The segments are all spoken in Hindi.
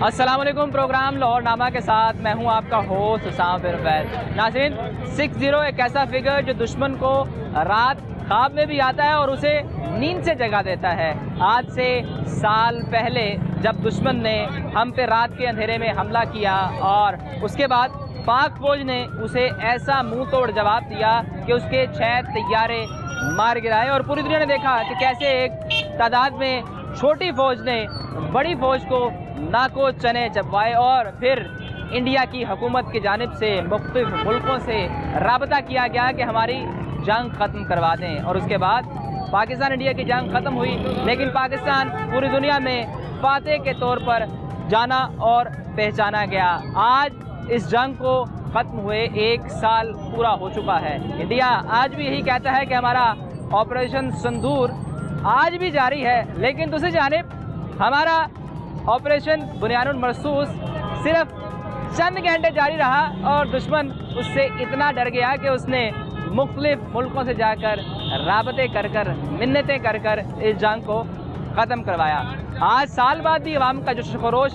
अस्सलाम वालेकुम। प्रोग्राम लाहौरनामा के साथ मैं हूं आपका होस्ट उसामा बिन उबैद। नाज़रीन, 60 एक ऐसा फिगर जो दुश्मन को रात ख्वाब में भी आता है और उसे नींद से जगा देता है। आज से साल पहले जब दुश्मन ने हम पे रात के अंधेरे में हमला किया और उसके बाद पाक फौज ने उसे ऐसा मुंह तोड़ जवाब दिया कि उसके 6 तैयारे मार गिराए और पूरी दुनिया ने देखा कि कैसे एक तादाद में छोटी फौज ने बड़ी फौज को नाको चने चबवाए और फिर इंडिया की हुकूमत की जानिब से मुख्तलिफ मुल्कों से राबता किया गया कि हमारी जंग ख़त्म करवा दें। और उसके बाद पाकिस्तान इंडिया की जंग ख़त्म हुई, लेकिन पाकिस्तान पूरी दुनिया में फातेह के तौर पर जाना और पहचाना गया। आज इस जंग को ख़त्म हुए 1 साल पूरा हो चुका है। इंडिया आज भी यही कहता है कि हमारा ऑपरेशन सिंदूर आज भी जारी है, लेकिन दूसरी जानिब हमारा ऑपरेशन बुनियानुल मरसूस सिर्फ चंद घंटे जारी रहा और दुश्मन उससे इतना डर गया कि उसने मुख्तलिफ मुल्कों से जाकर राबते कर कर मिन्नतें कर कर इस जंग को ख़त्म करवाया। आज साल बाद भी अवाम का जोश खरोश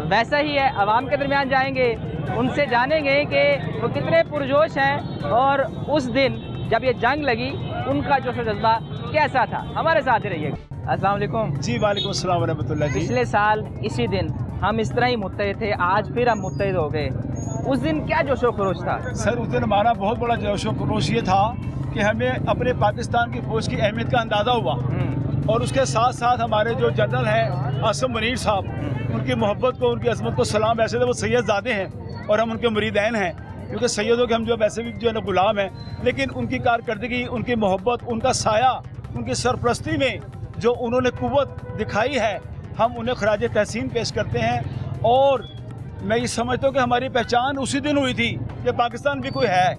वैसा ही है। अवाम के दरमियान जाएंगे, उनसे जानेंगे कि वो कितने पुरजोश हैं और उस दिन जब ये जंग लगी उनका जोश जज्बा कैसा था। हमारे साथ ही रहिएगा। अस्सलाम वालेकुम। जी वालेकुम अस्सलाम व रहमतुल्लाह जी। पिछले साल इसी दिन हम इस तरह ही मुत्तहिद थे, आज फिर हम मुत्तहिद हो गए। उस दिन क्या जोशो खरोश था? सर, उस दिन हमारा बहुत बड़ा जोशो खरोश ये था कि हमें अपने पाकिस्तान की फौज की अहमियत का अंदाज़ा हुआ और उसके साथ साथ हमारे जो जनरल हैं आसिम मुनीर साहब, उनकी मोहब्बत को, उनकी अजमत को सलाम। वैसे तो वो सैयदज़ादे हैं और हम उनके मुरीदैन हैं, क्योंकि सैयदों के हम जो वैसे भी जो है ना गुलाम हैं, लेकिन उनकी कारकर्दगी, उनकी मोहब्बत, उनका साया, उनकी सरपरस्ती में जो उन्होंने कुव्वत दिखाई है, हम उन्हें खराज तहसीन पेश करते हैं। और मैं ये समझता हूँ कि हमारी पहचान उसी दिन हुई थी कि पाकिस्तान भी कोई है,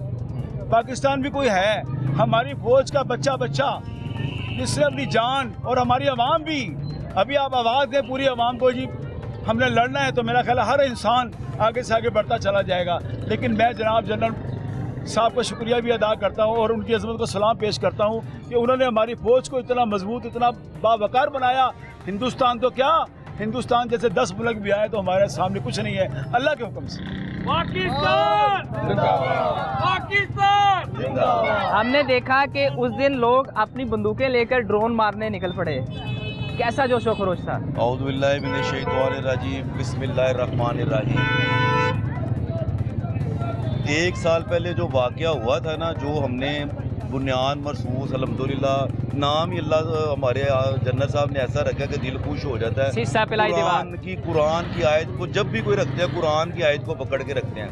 पाकिस्तान भी कोई है। हमारी फौज का बच्चा बच्चा जिससे अपनी जान, और हमारी आवाम भी। अभी आप आवाज़ दें पूरी आवाम को, जी हमने लड़ना है, तो मेरा ख्याल है हर इंसान आगे से आगे बढ़ता चला जाएगा। लेकिन मैं जनाब जनरल साहब का शुक्रिया भी अदा करता हूँ और उनकी अज़मत को सलाम पेश करता हूँ कि उन्होंने हमारी फ़ौज को इतना मजबूत, इतना बावकार बनाया। हिंदुस्तान तो क्या, हिंदुस्तान जैसे 10 मुल्क भी आए तो हमारे सामने कुछ नहीं है, अल्लाह के हुक्म से। पाकिस्तान पाकिस्तान जिंदाबाद। हमने देखा कि उस दिन लोग अपनी बंदूकें लेकर ड्रोन मारने निकल पड़े। कैसा जोशो खरोश था? औज़ु बिल्लाहि मिनश शैतानिर रजीम, बिस्मिल्लाहिर रहमानिर रहीम। 1 साल पहले जो वाक़या हुआ था ना, जो हमने बुनियान मरसूस, अल्हम्दुलिल्लाह, नाम ही अल्लाह हमारे जनरल साहब ने ऐसा रखा कि दिल खुश हो जाता है। कुरान की आयत को जब भी कोई रखते हैं, कुरान की आयत को पकड़ के रखते हैं।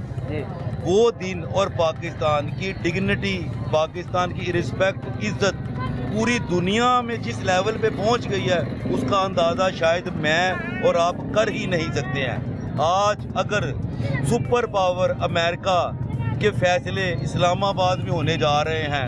वो दिन और पाकिस्तान की डिग्निटी, पाकिस्तान की रिस्पेक्ट, इज़्ज़त पूरी दुनिया में जिस लेवल पे पहुंच गई है, उसका अंदाज़ा शायद मैं और आप कर ही नहीं सकते हैं। आज अगर सुपर पावर अमेरिका के फैसले इस्लामाबाद में होने जा रहे हैं,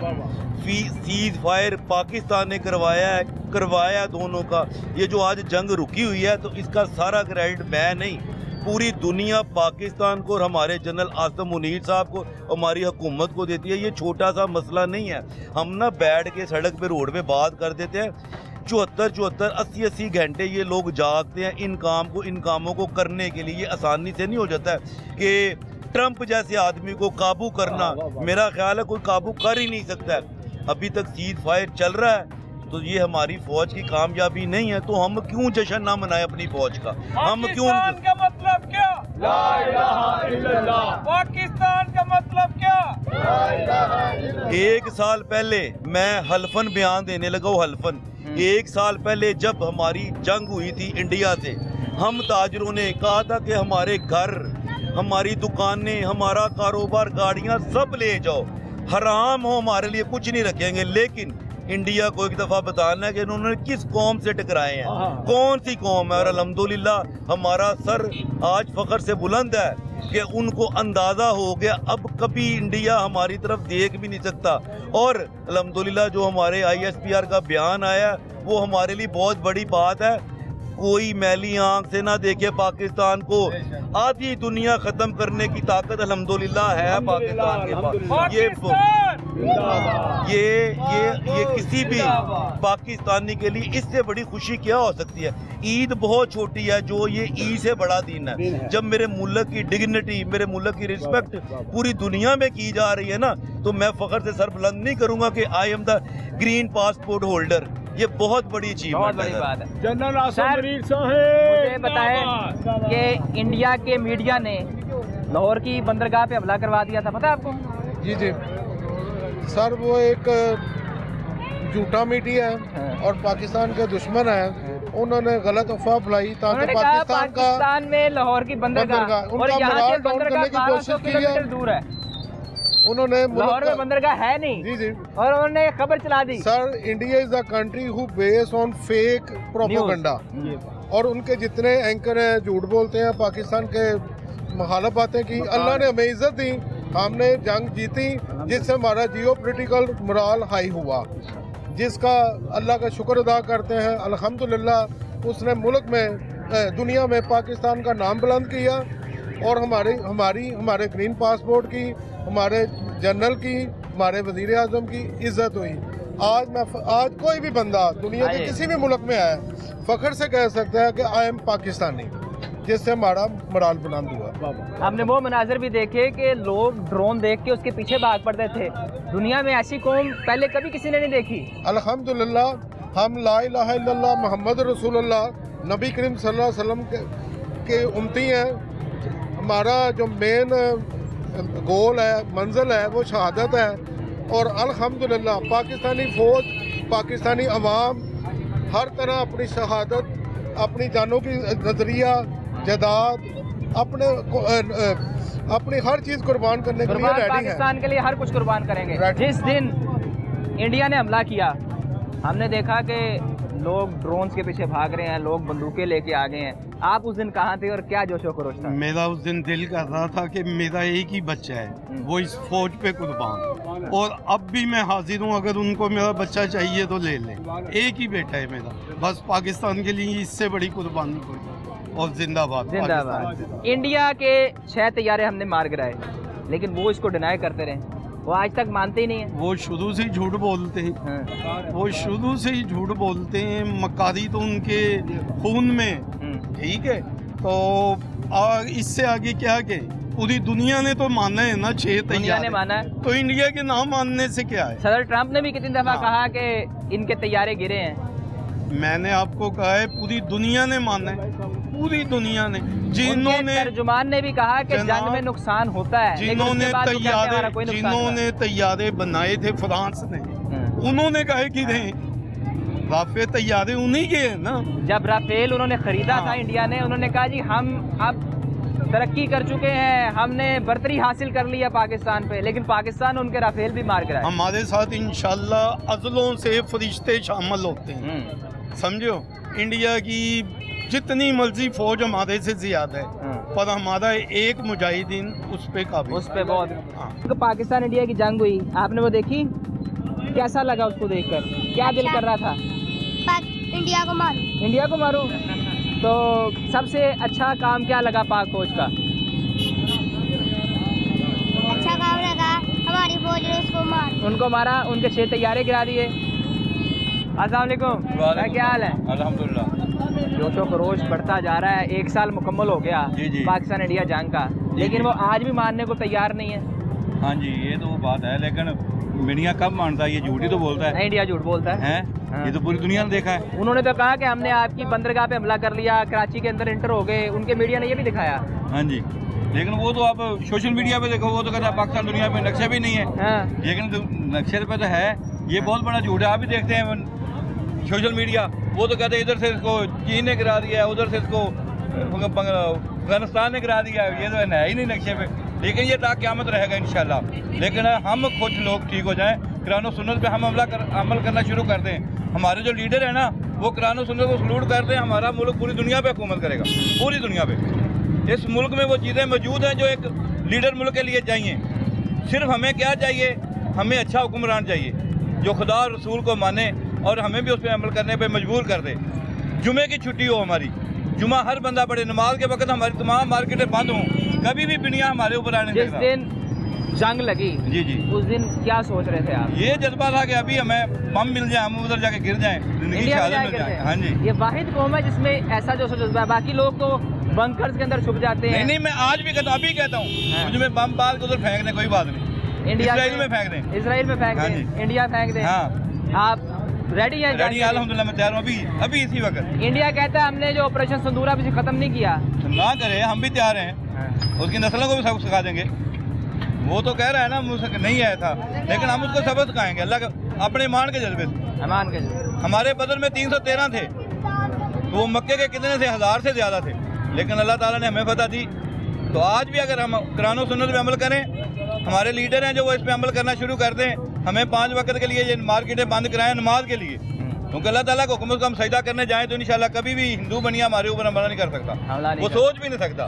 सीज़ फायर पाकिस्तान ने करवाया दोनों का, ये जो आज जंग रुकी हुई है, तो इसका सारा क्रेडिट मैं नहीं, पूरी दुनिया पाकिस्तान को और हमारे जनरल आसिम मुनीर साहब को, हमारी हुकूमत को देती है। ये छोटा सा मसला नहीं है। हम ना बैठ के सड़क पे, रोड पे बात कर देते हैं, 74, 80 घंटे ये लोग जागते हैं इन कामों को करने के लिए। ये आसानी से नहीं हो जाता है कि ट्रंप जैसे आदमी को काबू करना, मेरा ख्याल है कोई काबू कर ही नहीं सकता है। अभी तक सीज़ फायर चल रहा है, तो ये हमारी फौज की कामयाबी नहीं है, तो हम क्यों जश्न ना मनाएं अपनी फौज का? हम क्यों? पाकिस्तान का मतलब क्या? ला इलाहा इल्लल्लाह। पाकिस्तान का मतलब क्या? ला इलाहा इल्लल्लाह। 1 साल पहले मैं हल्फन बयान देने लगा हूँ, हल्फन। 1 साल पहले जब हमारी जंग हुई थी इंडिया से, हम ताजरों ने कहा था कि हमारे घर, हमारी दुकानें, हमारा कारोबार, गाड़ियाँ सब ले जाओ, हराम हो, हमारे लिए कुछ नहीं रखेंगे। लेकिन इंडिया को एक दफ़ा बताना है कि उन्होंने किस कौम से टकराए हैं, कौन सी कौम है। और अल्हम्दुलिल्लाह हमारा सर आज फ़ख्र से बुलंद है कि उनको अंदाज़ा हो गया, अब कभी इंडिया हमारी तरफ देख भी नहीं सकता। और अल्हम्दुलिल्लाह जो हमारे ISPR का बयान आया, वो हमारे लिए बहुत बड़ी बात है। कोई मैली आंख से ना देखे पाकिस्तान को। आधी दुनिया खत्म करने की ताकत अल्हम्दुलिल्लाह है पाकिस्तान के पास। ये किसी भी पाकिस्तानी के लिए इससे बड़ी खुशी क्या हो सकती है। ईद बहुत छोटी है, जो ये ईद से बड़ा दिन है। जब मेरे मुल्क की डिग्निटी, मेरे मुल्क की रिस्पेक्ट पूरी दुनिया में की जा रही है ना, तो मैं फख्र से सर बुलंद नहीं करूंगा कि I am the green passport holder. ये बहुत बड़ी अचीवमेंट है। बात है। जनरल आसिम सर, मुनीर साहब मुझे बताएं कि इंडिया के मीडिया ने लाहौर की बंदरगाह पे हमला करवा दिया था, पता है आपको? जी जी सर, वो एक झूठा मीडिया है और पाकिस्तान के दुश्मन है। उन्होंने गलत अफवाह फैलाई ताकि पाकिस्तान में लाहौर की बंदरगाह और यहाँ से बंदरगाह 1200 किलोमीटर दूर है। उन्होंने लाहौर में बंदरगाह है नहीं। जी जी, और उन्होंने खबर चला दी। Sir, India is the country who base on fake propaganda. और उनके जितने एंकर हैं झूठ बोलते हैं, पाकिस्तान के मुखालिफ बातें की। अल्लाह ने हमें इज्जत दी, हमने जंग जीती, जिससे हमारा जियो पोलिटिकल मोराल हाई हुआ, जिसका अल्लाह का शुक्र अदा करते हैं। अल्हम्दुलिल्लाह उसने मुल्क में, दुनिया में पाकिस्तान का नाम बुलंद किया और हमारे ग्रीन पासपोर्ट की, हमारे जनरल की, हमारे वजीर आजम की इज्जत हुई। आज कोई भी बंदा दुनिया के किसी भी मुल्क में आया फख्र से कह सकता है कि आई एम पाकिस्तानी, जिससे हमारा मोराल बुलंद हुआ। हमने वो मनाजिर भी देखे कि लोग ड्रोन देख के उसके पीछे भाग पड़ते थे। दुनिया में ऐसी कौम पहले कभी किसी ने नहीं देखी। अल्हम्दुलिल्लाह हम ला इलाहा इल्लल्लाह मोहम्मद रसूलुल्लाह नबी करीम सल्लल्लाहु अलैहि वसल्लम के उम्मती हैं। हमारा जो मेन गोल है, मंजिल है, वो शहादत है। और अल्हम्दुलिल्लाह पाकिस्तानी फ़ौज, पाकिस्तानी अवाम हर तरह अपनी शहादत, अपनी जानों की नजरिया, जायदाद, अपनी हर चीज़ कुर्बान करने के लिए रेडी है। पाकिस्तान के लिए हर कुछ कुर्बान करेंगे। जिस दिन इंडिया ने हमला किया, हमने देखा कि लोग ड्रोन्स के पीछे भाग रहे हैं, लोग बंदूकें लेके आ गए हैं। आप उस दिन कहाँ थे और क्या जोशो खरोश था? मेरा उस दिन दिल कर रहा था कि मेरा एक ही बच्चा है, वो इस फौज पे कुर्बान, और अब भी मैं हाजिर हूँ। अगर उनको मेरा बच्चा चाहिए तो ले लें। एक ही बेटा है मेरा, बस पाकिस्तान के लिए इससे बड़ी कुर्बानी कोई। और जिंदाबाद जिंदाबाद। इंडिया के 6 तैयारे हमने मार गिराए, लेकिन वो इसको डिनाई करते रहे, वो आज तक मानते ही नहीं है। वो शुरू से ही झूठ बोलते हैं, वो शुरू से ही झूठ बोलते हैं। मक्कारी तो उनके खून में, ठीक है। तो इससे आगे क्या के पूरी दुनिया ने तो माना है ना, 6 दुनिया ने माना है, तो इंडिया के नाम मानने से क्या है। सदर ट्रंप ने भी कितनी दफा कहा कि इनके तैयारे गिरे हैं। मैंने आपको कहा है पूरी दुनिया ने माना है, पूरी दुनिया ने। जिन्होंने तर्जुमान ने भी कहा कि जंग में नुकसान होता है, जिन्होंने तैयारे बनाए थे फ्रांस ने, उन्होंने कहा कि राफेल तैयारे उन्हीं के हैं ना। जब राफेल उन्होंने खरीदा था इंडिया ने, उन्होंने कहा जी हम अब तरक्की कर चुके हैं, हमने बर्तरी हासिल कर लिया पाकिस्तान पे, लेकिन पाकिस्तान उनके राफेल भी मार गिराए। हमारे साथ इंशाल्लाह अज़लों से फरिश्ते शामिल होते हैं, समझो। इंडिया की जितनी मर्जी फौज हमारे से ज्यादा है, पर हमारा एक मुजाहिदीन उस पे काबिल, उस पे बहुत। पाकिस्तान इंडिया की जंग हुई, आपने वो देखी? कैसा लगा उसको देखकर? क्या दिल कर रहा था? इंडिया को मारूं। इंडिया को मारूं? तो सबसे अच्छा काम क्या लगा पाक फौज का? अच्छा काम लगा हमारी फौज ने उसको उनको मारा, उनके 6 तैयारे गिरा दिए। अस्सलाम वालेकुम, क्या हाल है? अल्हम्दुलिल्लाह। जोशो खरोश बढ़ता जा रहा है। 1 साल मुकम्मल हो गया पाकिस्तान इंडिया जंग का, लेकिन वो आज भी मानने को तैयार नहीं है। हाँ जी, ये तो बात है, लेकिन मीडिया कब मानता है? ये झूठ ही तो बोलता है। नहीं, इंडिया झूठ बोलता है। ये तो पूरी दुनिया ने देखा है। उन्होंने तो कहा कि हमने आपकी बंदरगाह पे हमला कर लिया, कराची के अंदर इंटर हो गए, उनके मीडिया ने ये भी दिखाया। हाँ जी, लेकिन वो तो आप सोशल मीडिया पे देखो, वो तो कहता है पाकिस्तान दुनिया में नक्शे भी नहीं है। लेकिन नक्शे पे तो है, ये बहुत बड़ा झूठ है। आप भी देखते हैं सोशल मीडिया, वो तो कहते हैं इधर से इसको चीन ने गिरा दिया है, उधर से इसको अफगानिस्तान ने गिरा दिया है। ये तो है ही नहीं नक्शे पे, लेकिन ये ता क़यामत रहेगा इंशाल्लाह। लेकिन हम खुद लोग ठीक हो जाएं, कुरान सुन्नत पे हम अमल करना शुरू कर दें। हमारे जो लीडर है ना, वो कुरान सुन्नत को सलूट कर दें, हमारा मुल्क पूरी दुनिया पे हुकूमत करेगा, पूरी दुनिया पे। इस मुल्क में वो चीज़ें मौजूद हैं जो एक लीडर मुल्क के लिए चाहिए। सिर्फ हमें क्या चाहिए? हमें अच्छा हुक्मरान चाहिए जो खुदा और रसूल को माने और हमें भी उस पर अमल करने पे मजबूर कर दे। जुमे की छुट्टी हो हमारी, जुमा हर बंदा पढ़े, नमाज के वक्त हमारी तमाम मार्केटें बंद हों, कभी भी बिनिया हमारे ऊपर आने जिस देगा। दिन जंग लगी जी जी, उस दिन क्या सोच रहे थे आप? ये जज्बा था कि अभी हमें बम मिल जाए, हम उधर जाके गिर जाएं, जिंदगी इंडिया में शहादत मिल जाके जाए। थे। हाँ जी, ये वाहिद कौम है जिसमें ऐसा जो जज्बा है, बाकी लोग तो बंकर्स के अंदर छुप जाते हैं। नहीं, मैं आज भी कहता हूँ, अभी कहता हूँ, हाँ। मुझे में बम बाल के उधर फेंक दें, कोई बात नहीं, इंडिया इसराइल में फेंक दें। इसराइल में फेंक हाँ दें, जी। इंडिया फेंक दें। हाँ, आप रेडी हैं? रेडी, अल्हम्दुलिल्लाह मैं तैयार हूँ, अभी इसी वक्त। इंडिया कहता है हमने जो ऑपरेशन सिंदूर अभी खत्म नहीं किया। ना करे, हम भी तैयार हैं, उसकी नस्लों को भी सबक सिखा देंगे। वो तो कह रहा है ना मुझसे नहीं आया था, लेकिन हम उसको सबक सिखाएंगे अल्लाह के अपने ईमान के जज्बे से। अमान के हमारे बदर में 313 थे, तो वो मक्के के कितने थे? 1000 से ज़्यादा थे, लेकिन अल्लाह ताला ने हमें फतह दी। तो आज भी अगर हम कुरान और सुन्नत पे अमल करें, हमारे लीडर हैं जो वो इस पे अमल करना शुरू कर दें, हमें 5 वक्त के लिए ये मार्केटें बंद कराएं नमाज के लिए, क्योंकि अल्लाह ताला को हुक्म को हम सजदा करने जाएं तो इंशाल्लाह कभी भी हिंदू बनिया हमारे ऊपर हमला नहीं कर सकता, वो सोच भी नहीं सकता।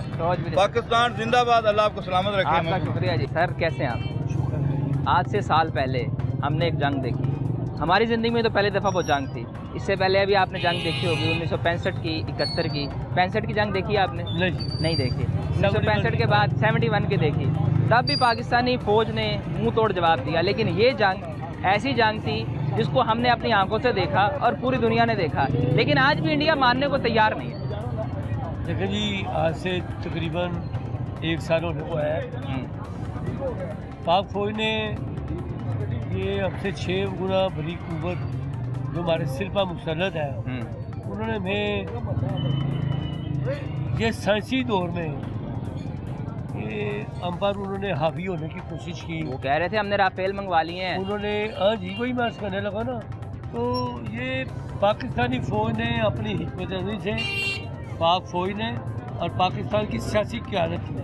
पाकिस्तान जिंदाबाद, अल्लाह आपको सलामत रखे। आपका शुक्रिया जी। सर कैसे हैं आप? आज से साल पहले हमने एक जंग देखी, हमारी ज़िंदगी में तो पहली दफ़ा वो जंग थी। इससे पहले अभी आपने जंग देखी होगी 1965 की, 71 की। 65 की जंग देखी आपने? नहीं देखी। 1965 के बाद 71 की देखी। तब भी पाकिस्तानी फ़ौज ने मुंह तोड़ जवाब दिया, लेकिन ये जंग ऐसी जंग थी जिसको हमने अपनी आंखों से देखा और पूरी दुनिया ने देखा, लेकिन आज भी इंडिया मानने को तैयार नहीं है। देखिए जी, आज से तकरीबन 1 साल होने को है, पाक फौज ने ये हमसे 6 गुना बड़ी कुव्वत जो हमारे सिर पर मुसल्लत है, उन्होंने हमें ये साइंसी दौर में ये हम पर उन्होंने हावी होने की कोशिश की। वो कह रहे थे हमने राफेल मंगवा लिए हैं। उन्होंने हाँ जी, वही मैं करने लगा ना। तो ये पाकिस्तानी फ़ौज ने अपनी हिकमत अमली से, पाक फ़ौज ने और पाकिस्तान की सियासी क़यादत ने,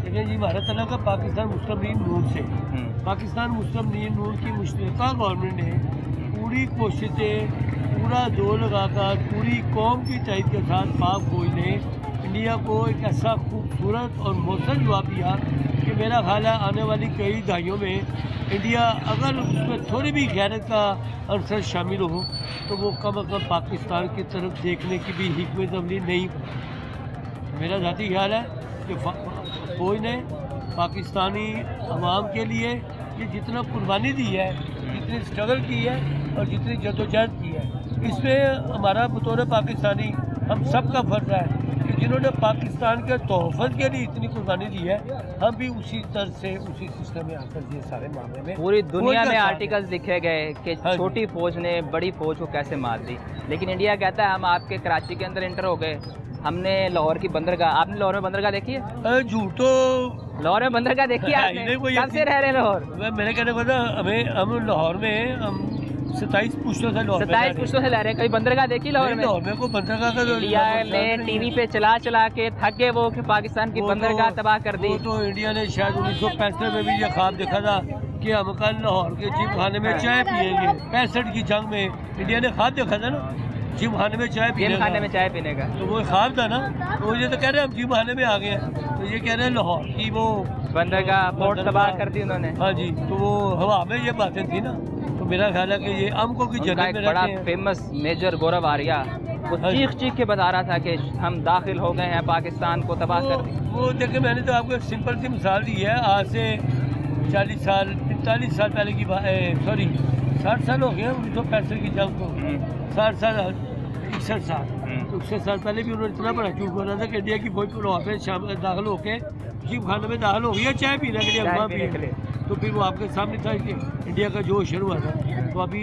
देखिए जी, भारत अल्लाह का पाकिस्तान मुस्लिम लीग नून से, पाकिस्तान मुस्लिम लीग नून की मुश्तरका गवर्नमेंट ने पूरी कोशिशें, पूरा जोर लगाकर, पूरी कौम की तायद के साथ पाक फ़ौज ने इंडिया को एक ऐसा खूबसूरत और मौसम जवाब दिया कि मेरा ख्याल है आने वाली कई दहाइयों में इंडिया अगर उसमें थोड़ी भी गैरत का अवसर शामिल हो तो वो कम अज़ कम पाकिस्तान की तरफ देखने की भी हिकमत अमली नहीं। मेरा ज़ाती ख्याल है कि फ़ौज ने पाकिस्तानी अवाम के लिए ये जितना कुर्बानी दी है, जितनी स्ट्रगल की है और जितनी जदोजहद की है, इसमें हमारा बतौर पाकिस्तानी हम सब का फ़र्ज़ है कि जिन्होंने पाकिस्तान के तोहफ़त के लिए इतनी कुर्बानी दी है, हम भी उसी तरह से उसी सिस्टम में आकर ये सारे मामले में पूरी दुनिया में आर्टिकल्स लिखे गए कि छोटी फौज ने बड़ी फौज को कैसे मार दी, लेकिन इंडिया कहता है हम आपके कराची के अंदर इंटर हो गए, हमने लाहौर की बंदरगाह, आपने लाहौर में बंदरगाह देखी है? झूठ तो लाहौर में बंदरगाह देखी है आपने? कब से रह रहे हैं लाहौर? मैंने कहने को था हम लाहौर में हम 27 पुश्तों से लाहौर 27 पुश्तों से रह रहे हैं। कहीं बंदरगाह देखी लाहौर में? लाहौर में कोई बंदरगाह का इंडिया ने टीवी पे चला चला के थक गए वो कि पाकिस्तान की बंदरगाह तबाह कर दी। तो इंडिया ने शायद 1965 में भी ये ख्वाब देखा था कि हम कल लाहौर के जिम खाने में चाय पियेंगे। 65 की जंग में इंडिया ने ख्वाब देखा था ना जिम खाने में चाय पीने का, तो वो ख्वाब था ना। तो ये तो कह रहे हैं हम जिम खाने में आ गए हैं, तो ये कह रहे हैं लाहौर की वो बंदरगाह पोर्ट तबाह कर दी उन्होंने। हाँ जी, तो वो हवा में ये बातें थी ना। तो मेरा ख्याल है कि ये हमको की जगह में बड़ा फेमस मेजर गौरव आर्या वो चीख के बता रहा था कि हम दाखिल हो गए हैं, पाकिस्तान को तबाह कर दी। वो देखिए, मैंने तो आपको एक सिंपल सी मिसाल दी है। आज से 40 साल 45 साल पहले की सॉरी 60 साल हो गए 1965 की जंग को, 60 साल 61 साल, तो 61 साल पहले भी उन्होंने इतना बड़ा झूठ बोला था कि इंडिया की फौज वहाँ पे दाखिल होके जिम खाने में दाखिल हो गया चाय पीने के लिए, वहाँ पीने। तो फिर वो आपके सामने था कि इंडिया का जो शुरू हुआ था। तो अभी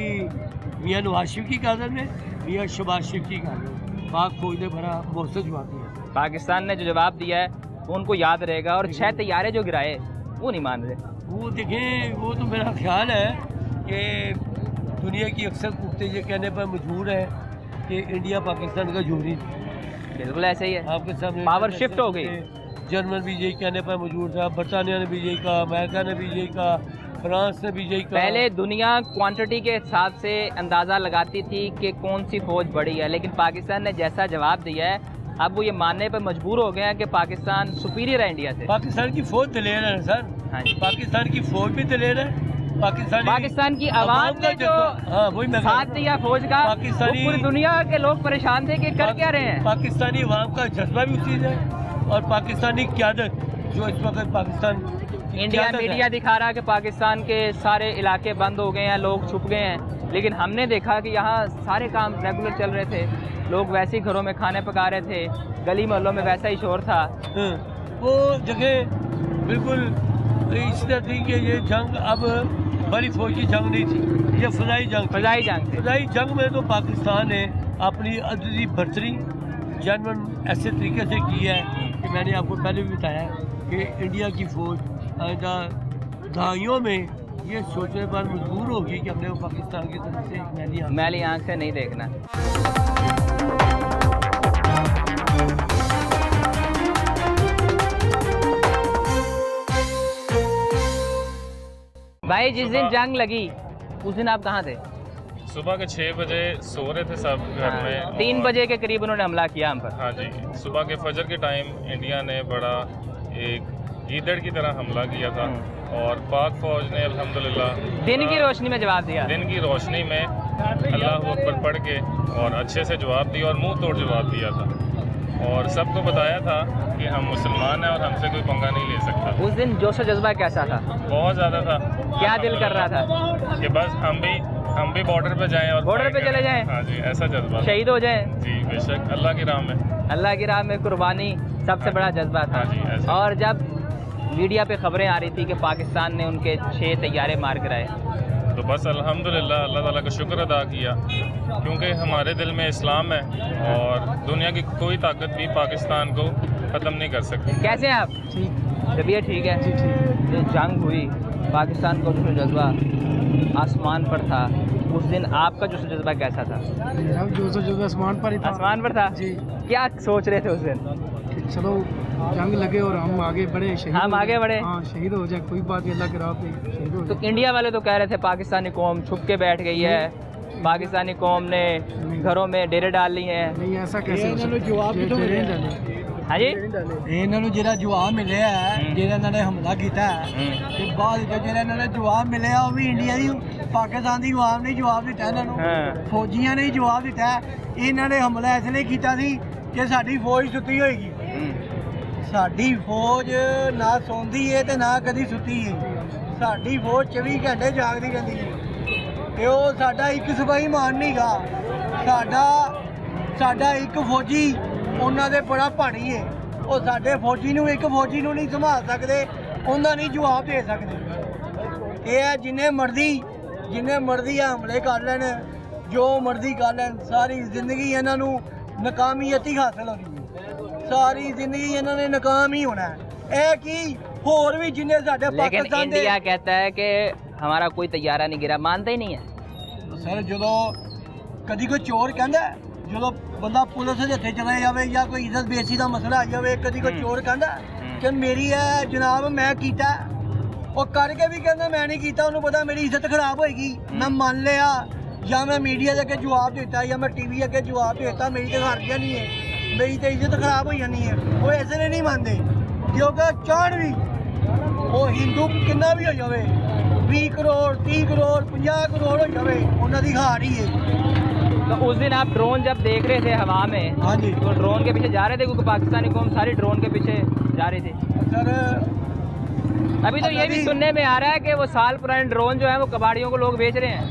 मियाँ नवाज शरीफ की कादर में, मियाँ शहबाज शरीफ की कादर, पाक फौज ने बड़ा मौसम जवाब दिया। पाकिस्तान ने जो जवाब दिया है वो उनको याद रहेगा, और 6 तैयारे जो गिराए वो नहीं मान रहे। वो देखें, वो तो मेरा ख्याल है कि दुनिया की अक्सर कुत्ते ये कहने पर मजबूर है कि इंडिया पाकिस्तान का जोड़ी। बिल्कुल ऐसे ही है, आपके सामने पावर शिफ्ट हो गई। जर्मन भी यही कहने पर मजबूर था, बरतानिया ने भी यही कहा, अमेरिका ने भी यही कहा, फ्रांस ने भी यही कहा। पहले दुनिया क्वांटिटी के हिसाब से अंदाज़ा लगाती थी कि कौन सी फ़ौज बड़ी है, लेकिन पाकिस्तान ने जैसा जवाब दिया है अब वो ये मानने पर मजबूर हो गए हैं कि पाकिस्तान सुपीरियर है इंडिया से। पाकिस्तान की फ़ौज दलेर है सर। हाँ जी, पाकिस्तान की फ़ौज भी दलेर है पाकिस्तान की आवाम ने जो हाँ वही मैं साथ दिया फौज का, पाकिस्तानी- वो पूरी दुनिया के लोग परेशान थे कि कर क्या रहे हैं। पाकिस्तानी अवाम का जज्बा भी उसी है और पाकिस्तानी क़यादत जो इस वक्त पाकिस्तान इंडिया मीडिया दिखा रहा है कि पाकिस्तान के सारे इलाके बंद हो गए हैं, लोग छुप गए हैं, लेकिन हमने देखा कि यहाँ सारे काम रेगुलर चल रहे थे, लोग वैसे ही घरों में खाने पका रहे थे, गली मोहल्लों में वैसा ही शोर था। वो जगह बिल्कुल इस तरह थी कि ये जंग अब बड़ी फौज की जंग नहीं थी, ये फ़ज़ाई जंग थी। फ़ज़ाई जंग में तो पाकिस्तान ने अपनी अददी बर्तरी जानवन ऐसे तरीके से की है कि मैंने आपको पहले भी बताया कि इंडिया की फ़ौज आइंदा दहाइयों में ये सोचने पर मजबूर होगी कि हमने वो पाकिस्तान की तरफ से मैली आँख से नहीं देखना। भाई जिस दिन जंग लगी उस दिन आप कहाँ थे? सुबह के 6 बजे सो रहे थे सब घर में। 3 बजे के करीब उन्होंने हमला किया हम पर। हाँ जी, सुबह के फजर के टाइम इंडिया ने बड़ा एक ईदड़ की तरह हमला किया था और पाक फौज ने अल्हम्दुलिल्लाह दिन की रोशनी में जवाब दिया। दिन की रोशनी में अल्लाह अकबर पढ़ के और अच्छे से जवाब दिया और मुंह तोड़ जवाब दिया था और सबको बताया था कि हम मुसलमान हैं और हमसे कोई पंगा नहीं ले सकता। उस दिन जोश जज्बा कैसा था? बहुत ज़्यादा था। क्या दिल कर रहा था कि बस हम भी बॉर्डर पे जाएं और बॉर्डर पे चले जाएं। हाँ जी, ऐसा जज्बा, शहीद हो जाएं। जी बेशक, अल्लाह की राह में, अल्लाह की राह में कुर्बानी सबसे बड़ा जज्बा था। हाँ जी, ऐसा। और जब मीडिया पे खबरें आ रही थी कि पाकिस्तान ने उनके 6 तैयारे मार गिराए, तो बस अल्हम्दुलिल्लाह अल्लाह ताला का शुक्र अदा किया, क्योंकि हमारे दिल में इस्लाम है और दुनिया की कोई ताकत भी पाकिस्तान को ख़त्म नहीं कर सकती। कैसे हैं आप? ठीक, तबीयत ठीक है? जी ठीक। जो जंग हुई, पाकिस्तान का जो जज्बा आसमान पर था, उस दिन आपका जो जज्बा कैसा था? जो जज्बा आसमान पर ही था। आसमान पर था जी। क्या सोच रहे थे उस दिन? चलो जंग लगे और हम आगे बढ़े, हम आगे बढ़े, हाँ शहीद हो जाए, कोई बात नहीं, अल्लाह की राह पे शहीद हो जाए। तो इंडिया वाले तो कह रहे थे पाकिस्तानी कौम छुप के बैठ गई है, पाकिस्तानी कौम ने घरों में डेरे डाल ली हैं। नहीं ऐसा कैसे? जवाब हाँ जी, इन्होंने जो जवाब मिले है, जो इन्होंने हमला किया है, ते बाद जो इन्होंने जवाब मिले वो भी इंडिया की पाकिस्तान की आवाम ने जवाब दिता, इन्होंने फौजियां ने जवाब दिता। इन्होंने हमला इसलिए किया कि साडी फौज सुती होएगी। साडी फौज ना सौंदी है ते ना कदी सुती है, साडी फौज 24 घंटे जागदी रहंदी है ते ਉਹ ਸਾਡਾ ਇੱਕ ਸਿਪਾਹੀ ਮਾਨ ਨਹੀਂਗਾ, ਸਾਡਾ ਇੱਕ ਫੌਜੀ ਉਹਨਾਂ ਦੇ ਬੜਾ ਭਾਣੀ ਹੈ। ਉਹ ਸਾਡੇ ਫੌਜੀ ਨੂੰ ਇੱਕ ਫੌਜੀ ਨੂੰ ਨਹੀਂ ਸੰਭਾਲ ਸਕਦੇ, ਉਹਨਾਂ ਨਹੀਂ ਜਵਾਬ ਦੇ ਸਕਦੇ। ਇਹ ਹੈ ਜਿੰਨੇ ਮਰਜ਼ੀ ਹਮਲੇ ਕਰ ਲੈਣ, ਜੋ ਮਰਜ਼ੀ ਕਰ ਲੈਣ, ਸਾਰੀ ਜ਼ਿੰਦਗੀ ਇਹਨਾਂ ਨੂੰ ਨਾਕਾਮੀਅਤ ਹੀ ਹਾਸਲ ਹੋਣੀ ਹੈ, ਸਾਰੀ ਜ਼ਿੰਦਗੀ ਇਹਨਾਂ ਨੇ ਨਾਕਾਮ ਹੀ ਹੋਣਾ ਹੈ। ਇਹ ਕੀ ਹੋਰ ਵੀ ਜਿੰਨੇ ਸਾਡੇ पाकिस्तान इंडिया कहता है कि हमारा कोई तैयारा नहीं गिरा, मानते ही नहीं है। ਸਰ ਜਦੋਂ ਕਦੀ ਕੋਈ ਚੋਰ ਕਹਿੰਦਾ, ਜਦੋਂ ਬੰਦਾ ਪੁਲਿਸ ਦੇ ਹੱਥੇ ਚਲਾ ਜਾਵੇ ਜਾਂ ਕੋਈ ਇੱਜ਼ਤ ਬੇਇੱਜ਼ਤੀ ਦਾ ਮਸਲਾ ਆ ਜਾਵੇ, ਕਦੀ ਕੋਈ ਚੋਰ ਕਹਿੰਦਾ ਕਿ ਮੇਰੀ ਹੈ ਜਨਾਬ ਮੈਂ ਕੀਤਾ, ਉਹ ਕਰਕੇ ਵੀ ਕਹਿੰਦਾ ਮੈਂ ਨਹੀਂ ਕੀਤਾ, ਉਹਨੂੰ ਪਤਾ ਮੇਰੀ ਇੱਜ਼ਤ ਖਰਾਬ ਹੋਏਗੀ, ਮੈਂ ਮੰਨ ਲਿਆ ਜਾਂ ਮੈਂ ਮੀਡੀਆ ਦੇ ਅੱਗੇ ਜਵਾਬ ਦਿੱਤਾ ਜਾਂ ਮੈਂ ਟੀਵੀ ਅੱਗੇ ਜਵਾਬ ਦਿੱਤਾ, ਮੇਰੀ ਤਾਂ ਹਾਰ ਜਾਣੀ ਹੈ, ਮੇਰੀ ਤਾਂ ਇੱਜ਼ਤ ਖਰਾਬ ਹੋ ਜਾਣੀ ਹੈ। ਉਹ ਇਸ ਲਈ ਨਹੀਂ ਮੰਨਦੇ ਕਿਉਂਕਿ ਚਾਹਣ ਵੀ ਉਹ ਹਿੰਦੂ ਕਿੰਨਾ ਵੀ ਹੋ ਜਾਵੇ, 20 करोड़ 30 करोड़ 50 करोड़ हो जावे, उन्होंने दी हार ही है। तो उस दिन आप ड्रोन जब देख रहे थे हवा में, हाँ जी, तो ड्रोन के पीछे जा रहे थे क्योंकि पाकिस्तानी कौम सारी ड्रोन के पीछे जा रही थी। सर अभी तो ये भी सुनने में आ रहा है कि वो साल पुराने ड्रोन जो है वो कबाड़ियों को लोग बेच रहे हैं।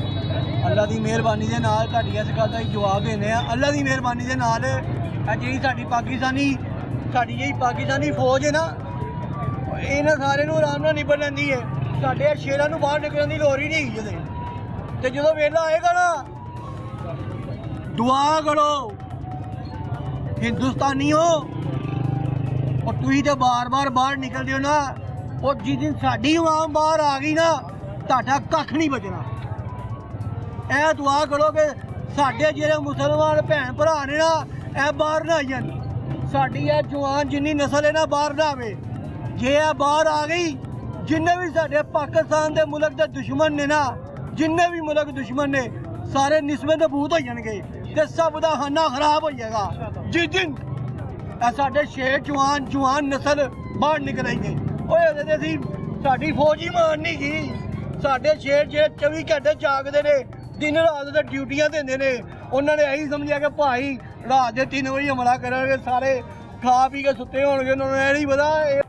अल्लाह की मेहरबानी के नाल तुहाडी इस गल दा जवाब देने आ, अल्लाह की मेहरबानी के नाल जी साडी पाकिस्तानी फौज है ना, इन्हां सारे नूं आराम नाल निबड़ लैंदी है। ਸਾਡੇ ਸ਼ੇਰਾਂ ਨੂੰ ਬਾਹਰ ਨਿਕਲਣ ਦੀ ਲੋੜ ਹੀ ਨਹੀਂ ਹੈਗੀ ਤੇ ਜਦੋਂ ਵੇਲਾ ਆਏਗਾ ਨਾ, ਦੁਆ ਕਰੋ ਹਿੰਦੁਸਤਾਨੀਓ, और ਤੁਸੀਂ ਤੇ ਬਾਰ-ਬਾਰ ਬਾਹਰ ਨਿਕਲਦੇ ਹੋ ਨਾ, ਉਹ ਜਿਸ ਦਿਨ ਸਾਡੀ ਆਵਾਮ ਬਾਹਰ ਆ ਗਈ ਨਾ, ਤੁਹਾਡਾ ਕੱਖ ਨਹੀਂ ਬਚਣਾ। ਇਹ ਦੁਆ ਕਰੋ ਕਿ ਸਾਡੇ ਜਿਹੜੇ ਮੁਸਲਮਾਨ ਭੈਣ ਭਰਾ ਨੇ ਨਾ, ਇਹ ਬਾਹਰ ਨਾ ਆਣ, ਸਾਡੀ ਇਹ ਜਵਾਨ ਜਿੰਨੀ ਨਸਲ ਹੈ ਨਾ ਬਾਹਰ ਨਾ ਆਵੇ। ਜੇ ਇਹ ਬਾਹਰ ਆ ਗਈ, जिन्ने भी साढ़े पाकिस्तान के मुल्क के दुश्मन ने ना, जिन्ने भी मुल्क दुश्मन ने सारे निस्बत नबूद हो जाएंगे ते सब का खाना खराब हो जाएगा। जिस दिन साढ़े शेर जवान नस्ल बाहर निकलेंगे, साड़ी फौज ही मारनी की, ਸਾਡੇ ਸ਼ੇਰ ਜਿਹੜੇ 24 ਘੰਟੇ ਜਾਗਦੇ ਨੇ, ਦਿਨ ਰਾਤ ਦੇ ਡਿਊਟੀਆਂ ਦਿੰਦੇ ਨੇ, ਉਹਨਾਂ ਨੇ ਇਹੀ ਸਮਝਿਆ ਕਿ ਭਾਈ ਰਾਤ ਦੇ 3 ਵਜੇ ਹਮਲਾ ਕਰਨਗੇ, ਸਾਰੇ ਖਾ ਪੀ ਕੇ ਸੁੱਤੇ ਹੋਣਗੇ। ਉਹਨਾਂ ਨੂੰ ਇਹ ਨਹੀਂ ਪਤਾ ਇਹ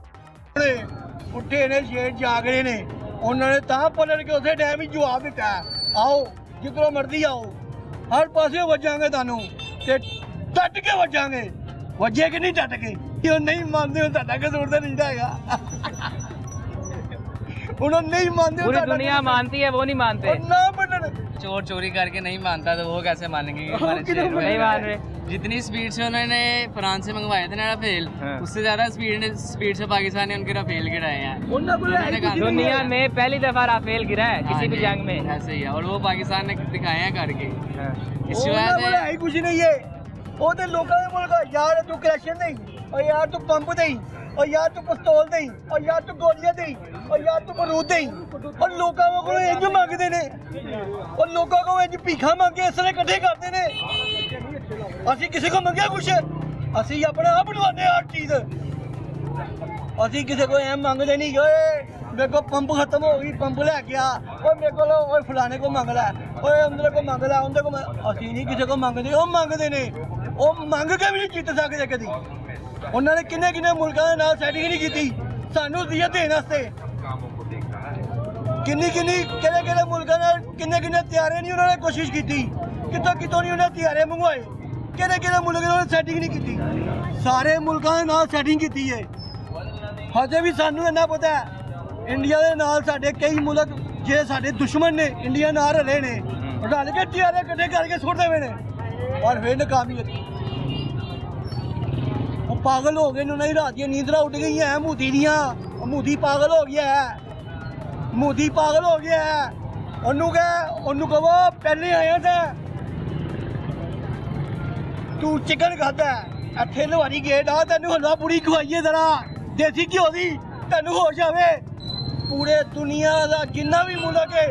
ਉੱਠੇ ਨੇ, ਸ਼ੇਰ ਜਾਗ ਰਹੇ ਨੇ। ਉਹਨਾਂ ਨੇ ਤਾਂ ਪਲਟ ਕੇ ਉਸੇ ਟਾਈਮ ਹੀ ਜਵਾਬ ਦਿੱਤਾ, ਆਓ ਜਿੱਧਰੋਂ ਮਰਜ਼ੀ ਆਓ, ਹਰ ਪਾਸੇ ਵੱਜਾਂਗੇ ਤੁਹਾਨੂੰ ਤੇ ਡਟ ਕੇ ਵੱਜਾਂਗੇ। ਵੱਜੇ ਕਿ ਨਹੀਂ ਡਟ ਕੇ? ਉਹ ਨਹੀਂ ਮੰਨਦੇ, ਉਹ ਤੁਹਾਡਾ ਕਸੂਰ ਤਾਂ ਨਹੀਂ ਹੈਗਾ। उन्होंने नहीं मानते, पूरी दुनिया मानती है, वो नहीं मानते। ना बनने चोर चोरी करके नहीं मानता तो वो कैसे मानेंगे कि हमारे नहीं मान रहे। जितनी स्पीड से उन्होंने फ्रांस से मंगवाए थे ना राफेल, उससे ज्यादा स्पीड से पाकिस्तान ने उनके राफेल गिराए हैं। दुनिया में पहली दफा राफेल गिरा है किसी भी जंग में, ऐसे ही है। और वो पाकिस्तान ने दिखाए हैं करके। इस वजह से कुछ नहीं है। वो तो लोगों ने बोला यार तू क्रैशन नहीं, और यार तू पंप नहीं, और यार तू पिस्तौल नहीं, और यार तू गोलियां नहीं, और यार तू बारूद नहीं। और लोगों को इंज मंगते ने, और लोगों को इंज भीखा मंगे इस तरह इकट्ठे करते ने। असी किसी को मंगया कुछ, असी अपने आप बनवाते हर चीज। असी किसी को एम मंगते नहीं, मेरे को पंप खत्म हो गई, पंप लेके आ, और मेरे को फलाने को मंग ला, और अंदर को मंग ला, उधर को। असी नहीं किसी को मंगते, वो मंगते ने, वो मंग के भी नहीं जीत सकते कभी। उन्होंने किन्ने किन्ने मुल्कों के नाल सैटिंग नहीं की सानू दिया देने वास्ते। किन्नी किन्नी केड़े केड़े मुल्कों नाल किन्ने किन्ने त्यारे नहीं उन्होंने कोशिश की, कितों कितों नहीं उन्हें त्यारे मंगवाए, केड़े केड़े मुल्क ने सैटिंग नहीं की। सारे मुल्कों के नाल सैटिंग की है। हजे भी सानू इन्ना पता है इंडिया के नाल साडे कई मुल्क जे साडे दुश्मन ने इंडिया नाल रले ने, रल के त्यारे इकट्ठे करके सुट देवे ने, और फिर नाकामी होती। पागल हो गए, उन्होंने रात की नींदरा उठ गई है मोदी दियां। मोदी पागल हो गया है, मोदी पागल हो गया है। ओनू कहो पहले आया था तू चिकन खाता है, इत्थे लवारी गेट आ, तेन हलवा पूरी खवाइए जरा देसी घ्यो दी, तेन होश आवे। पूरे दुनिया का जिन्ना भी मुल्क है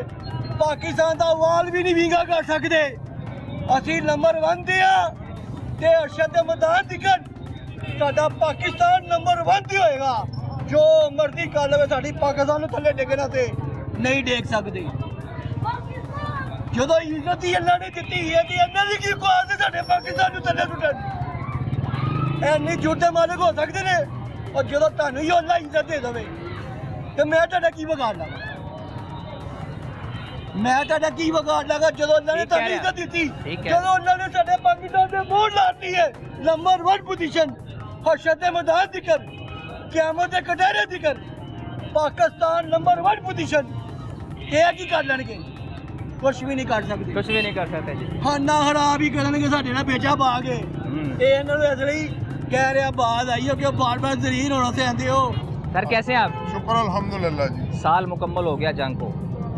पाकिस्तान का वाल भी नहीं विंगा कर सकते। असी नंबर 1 ते आ ते अरशद मैदान दिखन साडा पाकिस्तान नंबर 1 ते होएगा। जो मर्जी कर लवे, साडी पाकिस्तान थल्ले डिगना ते नहीं देख सकते। जो इज्जत ही अल्लाह ने दी है कि अल्लाह की की औकात है साडे पाकिस्तान नूं थल्ले सुटन। इन्नी झूठे मालिक हो सकते ने, और जो तुहानूं ही अल्लाह इज्जत दे देवे ते मैं तुहाडा की बिगाड़ लागा? मैं तुहाडा की बिगाड़ लागा जो अल्लाह ने तुहानूं इज्जत दी, जो अल्लाह ने साडे पाकिस्तान दे मोहर लाती है नंबर 1 पोजीशन। हशर मैदान दिकर क़यामत के कटहरे दिकर पाकिस्तान नंबर 1 पोजीशन। ये की कर लेंगे? कुछ भी नहीं कर सकते, कुछ भी नहीं कर सकते जी। खाना खराब ही करेंगे, साढ़े ना बेचा पा के। ये इसलिए कह रहे बात आई हो कि बार बार जरीर होना से आते हो। सर कैसे हैं आप? शुक्र अल्हम्दुलिल्लाह जी। साल मुकम्मल हो गया जंग को,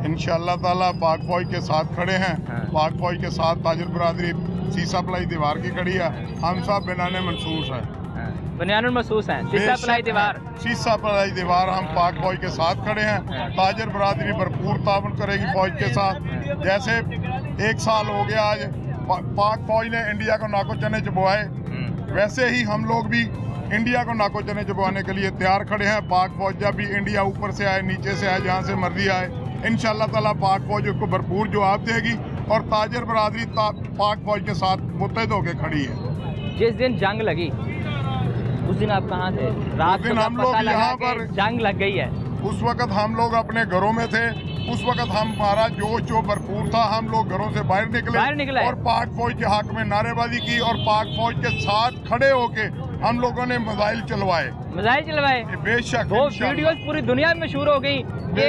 इंशाअल्लाह ताला पाक फौज के साथ खड़े हैं। पाक फौज के साथ ताजर बरादरी सीसा पलाई दीवार की खड़ी है। हम सब बनाने मनसूस हैं, बुनियानुल महसूस हैं। सीसा पलाई दीवार, सीसा पलाई दीवार, हम पाक फौज के साथ खड़े हैं। ताजर बरादरी भरपूर ताउन करेगी फौज के साथ। जैसे 1 साल हो गया आज पाक फौज ने इंडिया को नाको चने चबवाए, वैसे ही हम लोग भी इंडिया को नाको चने चबवाने के लिए तैयार खड़े हैं। पाक फौज जब भी इंडिया ऊपर से आए, नीचे से आए, जहाँ से मर्जी आए, इंशाअल्लाह ताला पाक फौज उसको भरपूर जवाब देगी। और ताजर बरादरी पाक फौज के साथ मुत्तहद होकर खड़ी है। जिस दिन जंग लगी उस दिन आप कहाँ थे? रात दिन को हम पता लोग लगा यहाँ कि पर जंग लग गई है। उस वक्त हम लोग अपने घरों में थे। उस वक्त हमारा जोश जो भरपूर था, हम लोग घरों से बाहर निकले और पाक फौज के हक में नारेबाजी की, और पाक फौज के साथ खड़े होके हम लोगों ने मिसाइल चलवाए। बेशक वो वीडियोस पूरी दुनिया में मशहूर हो गई कि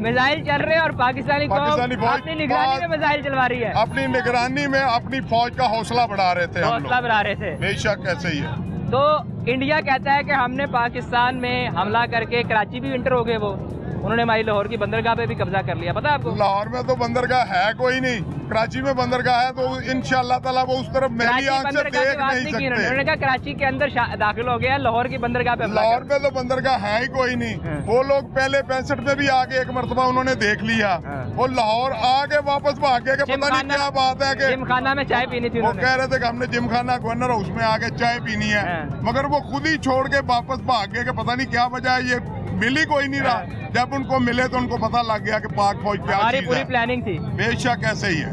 मिसाइल चल रहे हैं और पाकिस्तानी फौज अपनी निगरानी में मिसाइल चलवा रही है। अपनी निगरानी में अपनी फौज का हौसला बढ़ा रहे थे, हौसला बढ़ा रहे थे। बेशक ऐसे ही है। तो इंडिया कहता है कि हमने पाकिस्तान में हमला करके कराची भी इंटर हो गए, वो उन्होंने हमारी लाहौर की बंदरगाह पे भी कब्जा कर लिया। पता है आपको? लाहौर में तो बंदरगाह है कोई नहीं, कराची में बंदरगाह है, तो इंशाअल्लाह ताला वो उस तरफ मेरी आंख से देख नहीं सकते। उन्होंने कहा कराची के अंदर दाखिल हो गया, लाहौर की बंदरगाह पे। लाहौर में तो बंदरगाह है ही कोई नहीं। वो लोग पहले 65 में भी आके एक मरतबा उन्होंने देख लिया, वो लाहौर आके वापस भाग गए कि पता नहीं क्या बात है कि जिम खाना में चाय पीनी थी। वो कह रहे थे कि हमने जिम खाना गवर्नर हाउस में आके चाय पीनी है, मगर वो खुद ही छोड़ के वापस भाग गए कि पता नहीं क्या वजह है। ये मिल ही कोई नहीं रहा। जब उनको मिले तो उनको पता लग गया कि पाक फौज क्या हमारी चीज पूरी है। प्लानिंग थी। बेशक ऐसे ही है।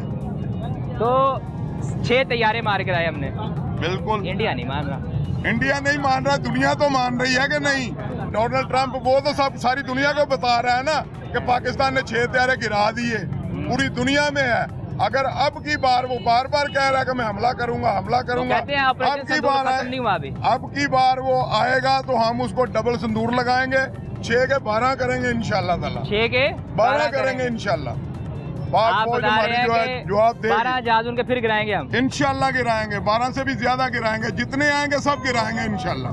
तो 6 तैयारे मार गिराए हमने। बिल्कुल। इंडिया नहीं मान रहा। इंडिया नहीं मान रहा, दुनिया तो मान रही है कि नहीं। डोनाल्ड ट्रंप वो तो सब सारी दुनिया को बता रहा है ना कि पाकिस्तान ने 6 तैयारे गिरा दिए, पूरी दुनिया में है। अगर अब की बार वो बार बार कह रहा है कि मैं हमला करूंगा कहते हैं ऑपरेशन अब की सिंदूर बार खत्म नहीं हुआ अभी। अब की बार वो आएगा तो हम उसको डबल सिंदूर लगाएंगे। 6 के 12 करेंगे इंशाल्लाह ताला। 6 के 12 करेंगे इंशाल्लाह। पाक आप फौज बता हमारी रहे जो है हैं जवाब कि 12 देगी। जहाज उनके फिर गिराएंगे हम। इंशाल्लाह गिराएंगे, 12 से भी ज्यादा गिराएंगे, जितने आएंगे सब गिराएंगे इंशाल्लाह।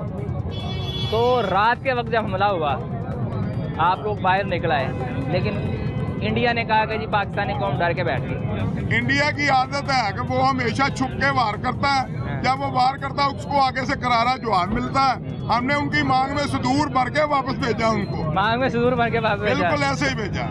तो रात के वक्त जब हमला हुआ आप लोग बाहर निकल आए, लेकिन इंडिया ने कहा कि जी पाकिस्तानी कौम डर के बैठ गई। इंडिया की आदत है कि वो हमेशा छुप के वार करता है। जब वो वार करता है उसको आगे से करारा जवाब मिलता है। हमने उनकी मांग में सिंदूर भर के वापस भेजा उनको। मांग में सिंदूर भर के वापस भेजा। बिल्कुल ऐसे ही भेजा।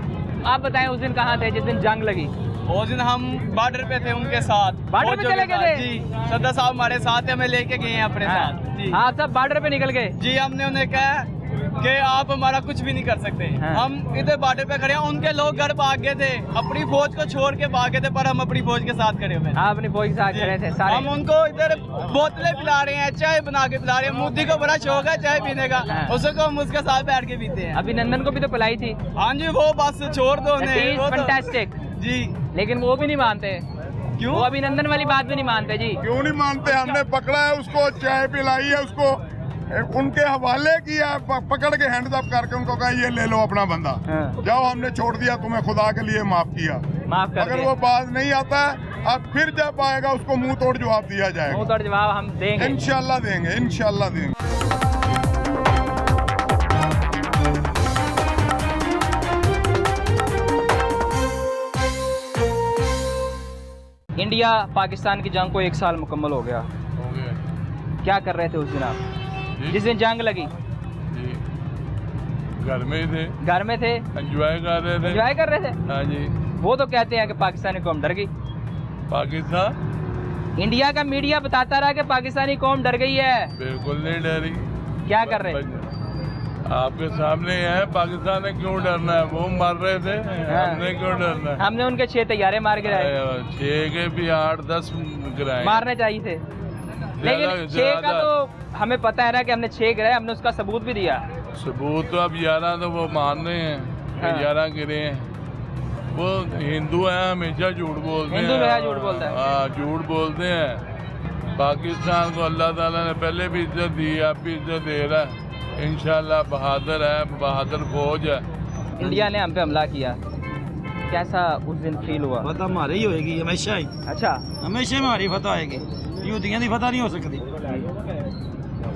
आप बताएं उस दिन कहाँ थे जिस दिन जंग लगी? उस दिन हम बॉर्डर पे थे उनके साथ। बॉर्डर पे चले गए थे? जी, सदा साहब हमारे साथ है, हमें लेके गए हैं अपने साथ। जी आप सब बॉर्डर पे निकल गए? जी, हमने उन्हें कहा कि आप हमारा कुछ भी नहीं कर सकते। हम इधर बॉर्डर पे खड़े हैं, उनके लोग घर भाग गए थे, अपनी फौज को छोड़ के भाग गए थे, पर हम अपनी फौज के साथ खड़े हुए। आप अपनी फौज के साथ खड़े थे सारे? हम उनको इधर बोतलें पिला रहे हैं, चाय बना के पिला रहे हैं। मोदी को बड़ा शौक है चाय पीने का, उसको हम उसके साथ बैठ के पीते हैं। अभिनंदन को भी तो पिलाई थी। हाँ जी, वो बस छोड़ दो उन्हें। फैंटास्टिक जी, लेकिन वो भी नहीं मानते। क्यों? वो अभिनंदन वाली बात भी नहीं मानते जी। क्यों नहीं मानते? हमने पकड़ा है उसको, चाय पिलाई है उसको, उनके हवाले किया, पकड़ के हैंड अप करके उनको कहा ये ले लो अपना बंदा, जाओ हमने छोड़ दिया तुम्हें, खुदा के लिए माफ किया। माफ कर अगर वो बात नहीं आता है अब फिर जब आएगा उसको मुंह तोड़ जवाब दिया जाएगा। मुंह तोड़ जवाब हम देंगे, इंशाल्लाह देंगे, इंशाल्लाह देंगे। इंडिया पाकिस्तान की जंग को 1 साल मुकम्मल हो गया। क्या कर रहे थे उस दिन आप जिस दिन जंग लगी? घर में ही थे। घर में थे, एंजॉय कर रहे थे। एंजॉय कर रहे थे? हाँ जी। वो तो कहते हैं कि पाकिस्तानी कौम डर गई। पाकिस्तान, इंडिया का मीडिया बताता रहा कि पाकिस्तानी कौम डर गई है। बिल्कुल नहीं डरी। क्या कर रहे? आपके सामने है, पाकिस्तान ने क्यों डरना है? वो मर रहे थे, हमने क्यों डरना है? हमने उनके 6 तैयारे मार गिराए। 6 के भी 8-10 गिराए। मारने चाहिए थे, लेकिन 6 का तो हमें पता है ना कि हमने 6 गिराए, हमने उसका सबूत भी दिया। सबूत तो अब 11 तो वो मान रहे हैं, 11 गिरे हैं। वो हिंदू है, हमेशा झूठ बोलते हैं। हिंदू है, झूठ बोलता है। हाँ, झूठ बोलते हैं। पाकिस्तान को अल्लाह ताला ने पहले भी इज्जत दी, अब भी इज्जत दे रहा है। इंशाल्लाह बहादुर है, बहादुर फौज है। इंडिया ने हम पे हमला किया, कैसा उस दिन फील हुआ? फतह हमारी ही होएगी हमेशा ही। अच्छा, हमेशा हमारी फतह आएगी, यूदियां की फतह नहीं हो सकती।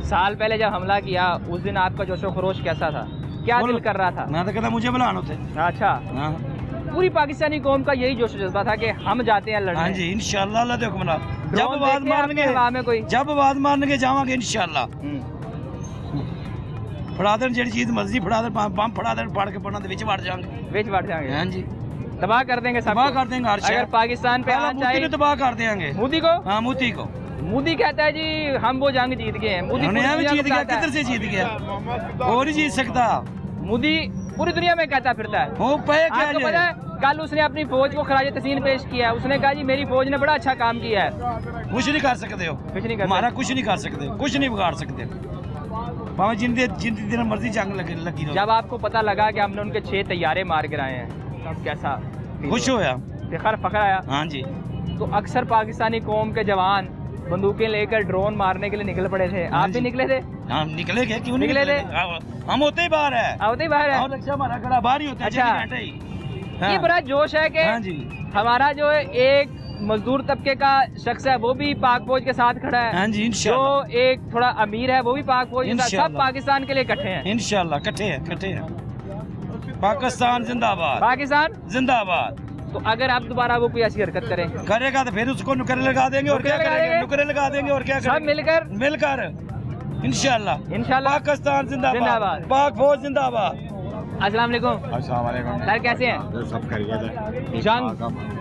साल पहले जब हमला किया उस दिन आपका जोशो खरोश कैसा था? क्या दिल कर रहा था? मैं तो कहता मुझे बुलाना थे। अच्छा, पूरी पाकिस्तानी कौम का यही जोश जज्बा था कि हम जाते हैं लड़ने। हाँ जी, इंशाल्लाह अल्लाह दे हुक्म नाल। जब ड्रोन आवाज देखे मारने आपने हवा में कोई? जब आवाज मारने के जावांगे इंशाल्लाह। फड़ा देन जेड़ी चीज मर्जी फड़ा देन, बम फड़ा देन, फाड़ के पड़ना दे विच वड़ जाएंगे। विच वड़ जाएंगे? हाँ जी, तबाह कर देंगे सब। तबाह कर देंगे हर शहर। अगर पाकिस्तान पे आना चाहिए तबाह कर देंगे। मोदी को? हाँ, मोदी को। मोदी कहता है जी हम वो जंग जीत गए हैं। मोदी जीत गया, किधर से जीत गया? वो नहीं जीत सकता। मोदी पूरी दुनिया में कहता फिरता है। वो आपको पता है कल उसने अपनी फौज को खराज तहसीन पेश किया है। उसने कहा जी मेरी फौज ने बड़ा अच्छा काम किया है। कुछ नहीं कर सकते हो, कुछ नहीं कर हमारा कुछ नहीं कर सकते, कुछ नहीं बिगाड़ सकते, भावे जिन दिन मर्जी जंग लगी। जब आपको पता लगा कि हमने उनके 6 तैयारे मार गिराए हैं तब कैसा? खुश होया, फख्र आया? हाँ जी। तो अक्सर पाकिस्तानी कौम के जवान बंदूकें लेकर ड्रोन मारने के लिए निकल पड़े थे। आप भी निकले थे? हाँ, निकले गए, क्यों निकले थे? हम होते ही बाहर है, होते ही बाहर है। रक्षा हमारा खड़ा बाहर ही होता है। अच्छा, ये बड़ा जोश है कि हमारा जो एक मजदूर तबके का शख्स है वो भी पाक फौज के साथ खड़ा है। हाँ जी, जो एक थोड़ा अमीर है वो भी पाक फौज के साथ, सब पाकिस्तान के लिए इकट्ठे हैं। इंशाल्लाह इकट्ठे हैं। पाकिस्तान जिंदाबाद, पाकिस्तान जिंदाबाद। तो अगर आप दोबारा वो कोई ऐसी हरकत करेगा तो फिर उसको नुकरे लगा देंगे। और क्या करेंगे? नुकरे लगा देंगे और क्या करेंगे? सब मिलकर इंशाल्लाह। पाकिस्तान जिंदाबाद, पाक फौज जिंदाबाद। अस्सलाम वालेकुम। अस्सलाम वालेकुम। सर कैसे हैं? सब खैरियत है। जंग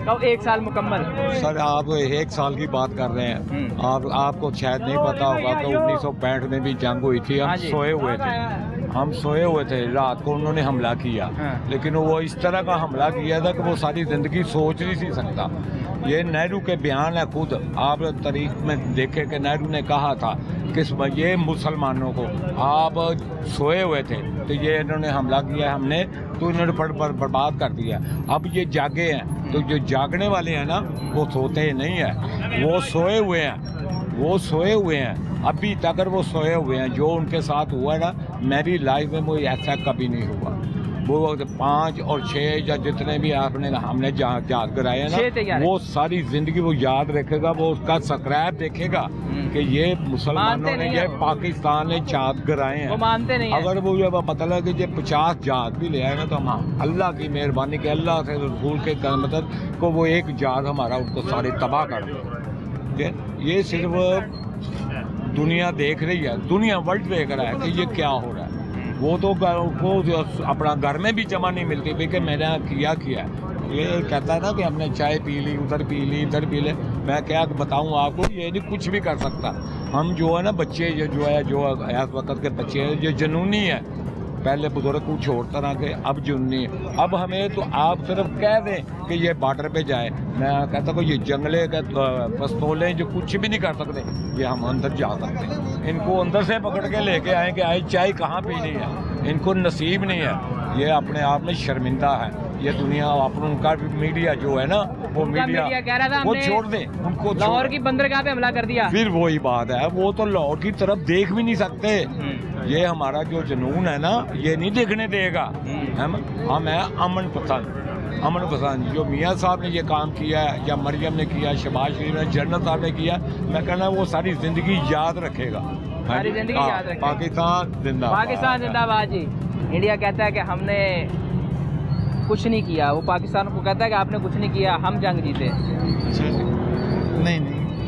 कब 1 साल मुकम्मल? सर आप 1 साल की बात कर रहे हैं। आपको शायद नहीं पता होगा कि 1965 में भी जंग हुई थी, हम सोए हुए थे। हम सोए हुए थे, रात को उन्होंने हमला किया। लेकिन वो इस तरह का हमला किया था कि वो सारी ज़िंदगी सोच नहीं सी सकता। ये नेहरू के बयान है, खुद आप तारीख में देखे कि नेहरू ने कहा था कि ये मुसलमानों को आप सोए हुए थे तो ये इन्होंने हमला किया, हमने तो इन्होंने बर्बाद कर दिया। अब ये जागे हैं, तो जो जागने वाले हैं ना वो सोते नहीं हैं, वो सोए हुए हैं, वो सोए हुए हैं। अभी तक अगर वो सोए हुए हैं, जो उनके साथ हुआ ना मेरी लाइफ में वो ऐसा कभी नहीं हुआ। वो 5 और 6 या जितने भी आपने हमने याद कराए ना, वो सारी जिंदगी वो याद रखेगा, वो उसका स्क्रैप देखेगा कि ये मुसलमानों ने, ये पाकिस्तान ने चाँद गिराए हैं। वो मानते नहीं। अगर वो ये पता लगा कि ये 50 जात भी ले आए ना, तो हम अल्लाह की मेहरबानी के, अल्लाह से रसूल के मदद को वो एक जात हमारा उनको सारे तबाह कर दे। ये सिर्फ दुनिया देख रही है, दुनिया वर्ल्ड देख रहा है कि ये क्या हो रहा है। वो तो वो अपना घर में भी जमा नहीं मिलती भाई कि मैंने किया ये कहता है ना कि हमने चाय पी ली, उधर पी ली, इधर पी ले। मैं क्या बताऊं आपको, ये नहीं कुछ भी कर सकता। हम जो है ना बच्चे जो इस वक्त के बच्चे हैं, ये जुनूनी है। पहले बुजुर्ग कुछ और तरह के, अब जुनूनी है। अब हमें तो आप सिर्फ कह दें कि ये बॉर्डर पे जाए, मैं कहता हूँ ये जंगले के पस्तौलें जो कुछ भी नहीं कर सकते, ये हम अंदर जा सकते हैं। इनको अंदर से पकड़ के लेके आए कि आए चाय कहाँ पीनी है, इनको नसीब नहीं है। ये अपने आप में शर्मिंदा है ये दुनिया। उनका मीडिया जो है ना, वो मीडिया कह रहा था वो छोड़ दे उनको। लाहौर की बंदरगाह पे हमला कर दिया। फिर वही बात है, वो तो लाहौर की तरफ देख भी नहीं सकते। ये हमारा जो जुनून है ना, ये नहीं देखने देगा। हम है अमन पसंद। जो मियाँ साहब ने ये काम किया है, या मरियम ने किया, शहबाज शरीफ ने, जनरल साहब ने किया, मैं कहना वो सारी जिंदगी याद रखेगा। सारी जिंदगी याद रखेगा। पाकिस्तान जिंदाबाद जी। इंडिया कहता है कि हमने कुछ नहीं किया, वो पाकिस्तान को कहता है कि आपने कुछ नहीं किया, हम जंग जीते। नहीं,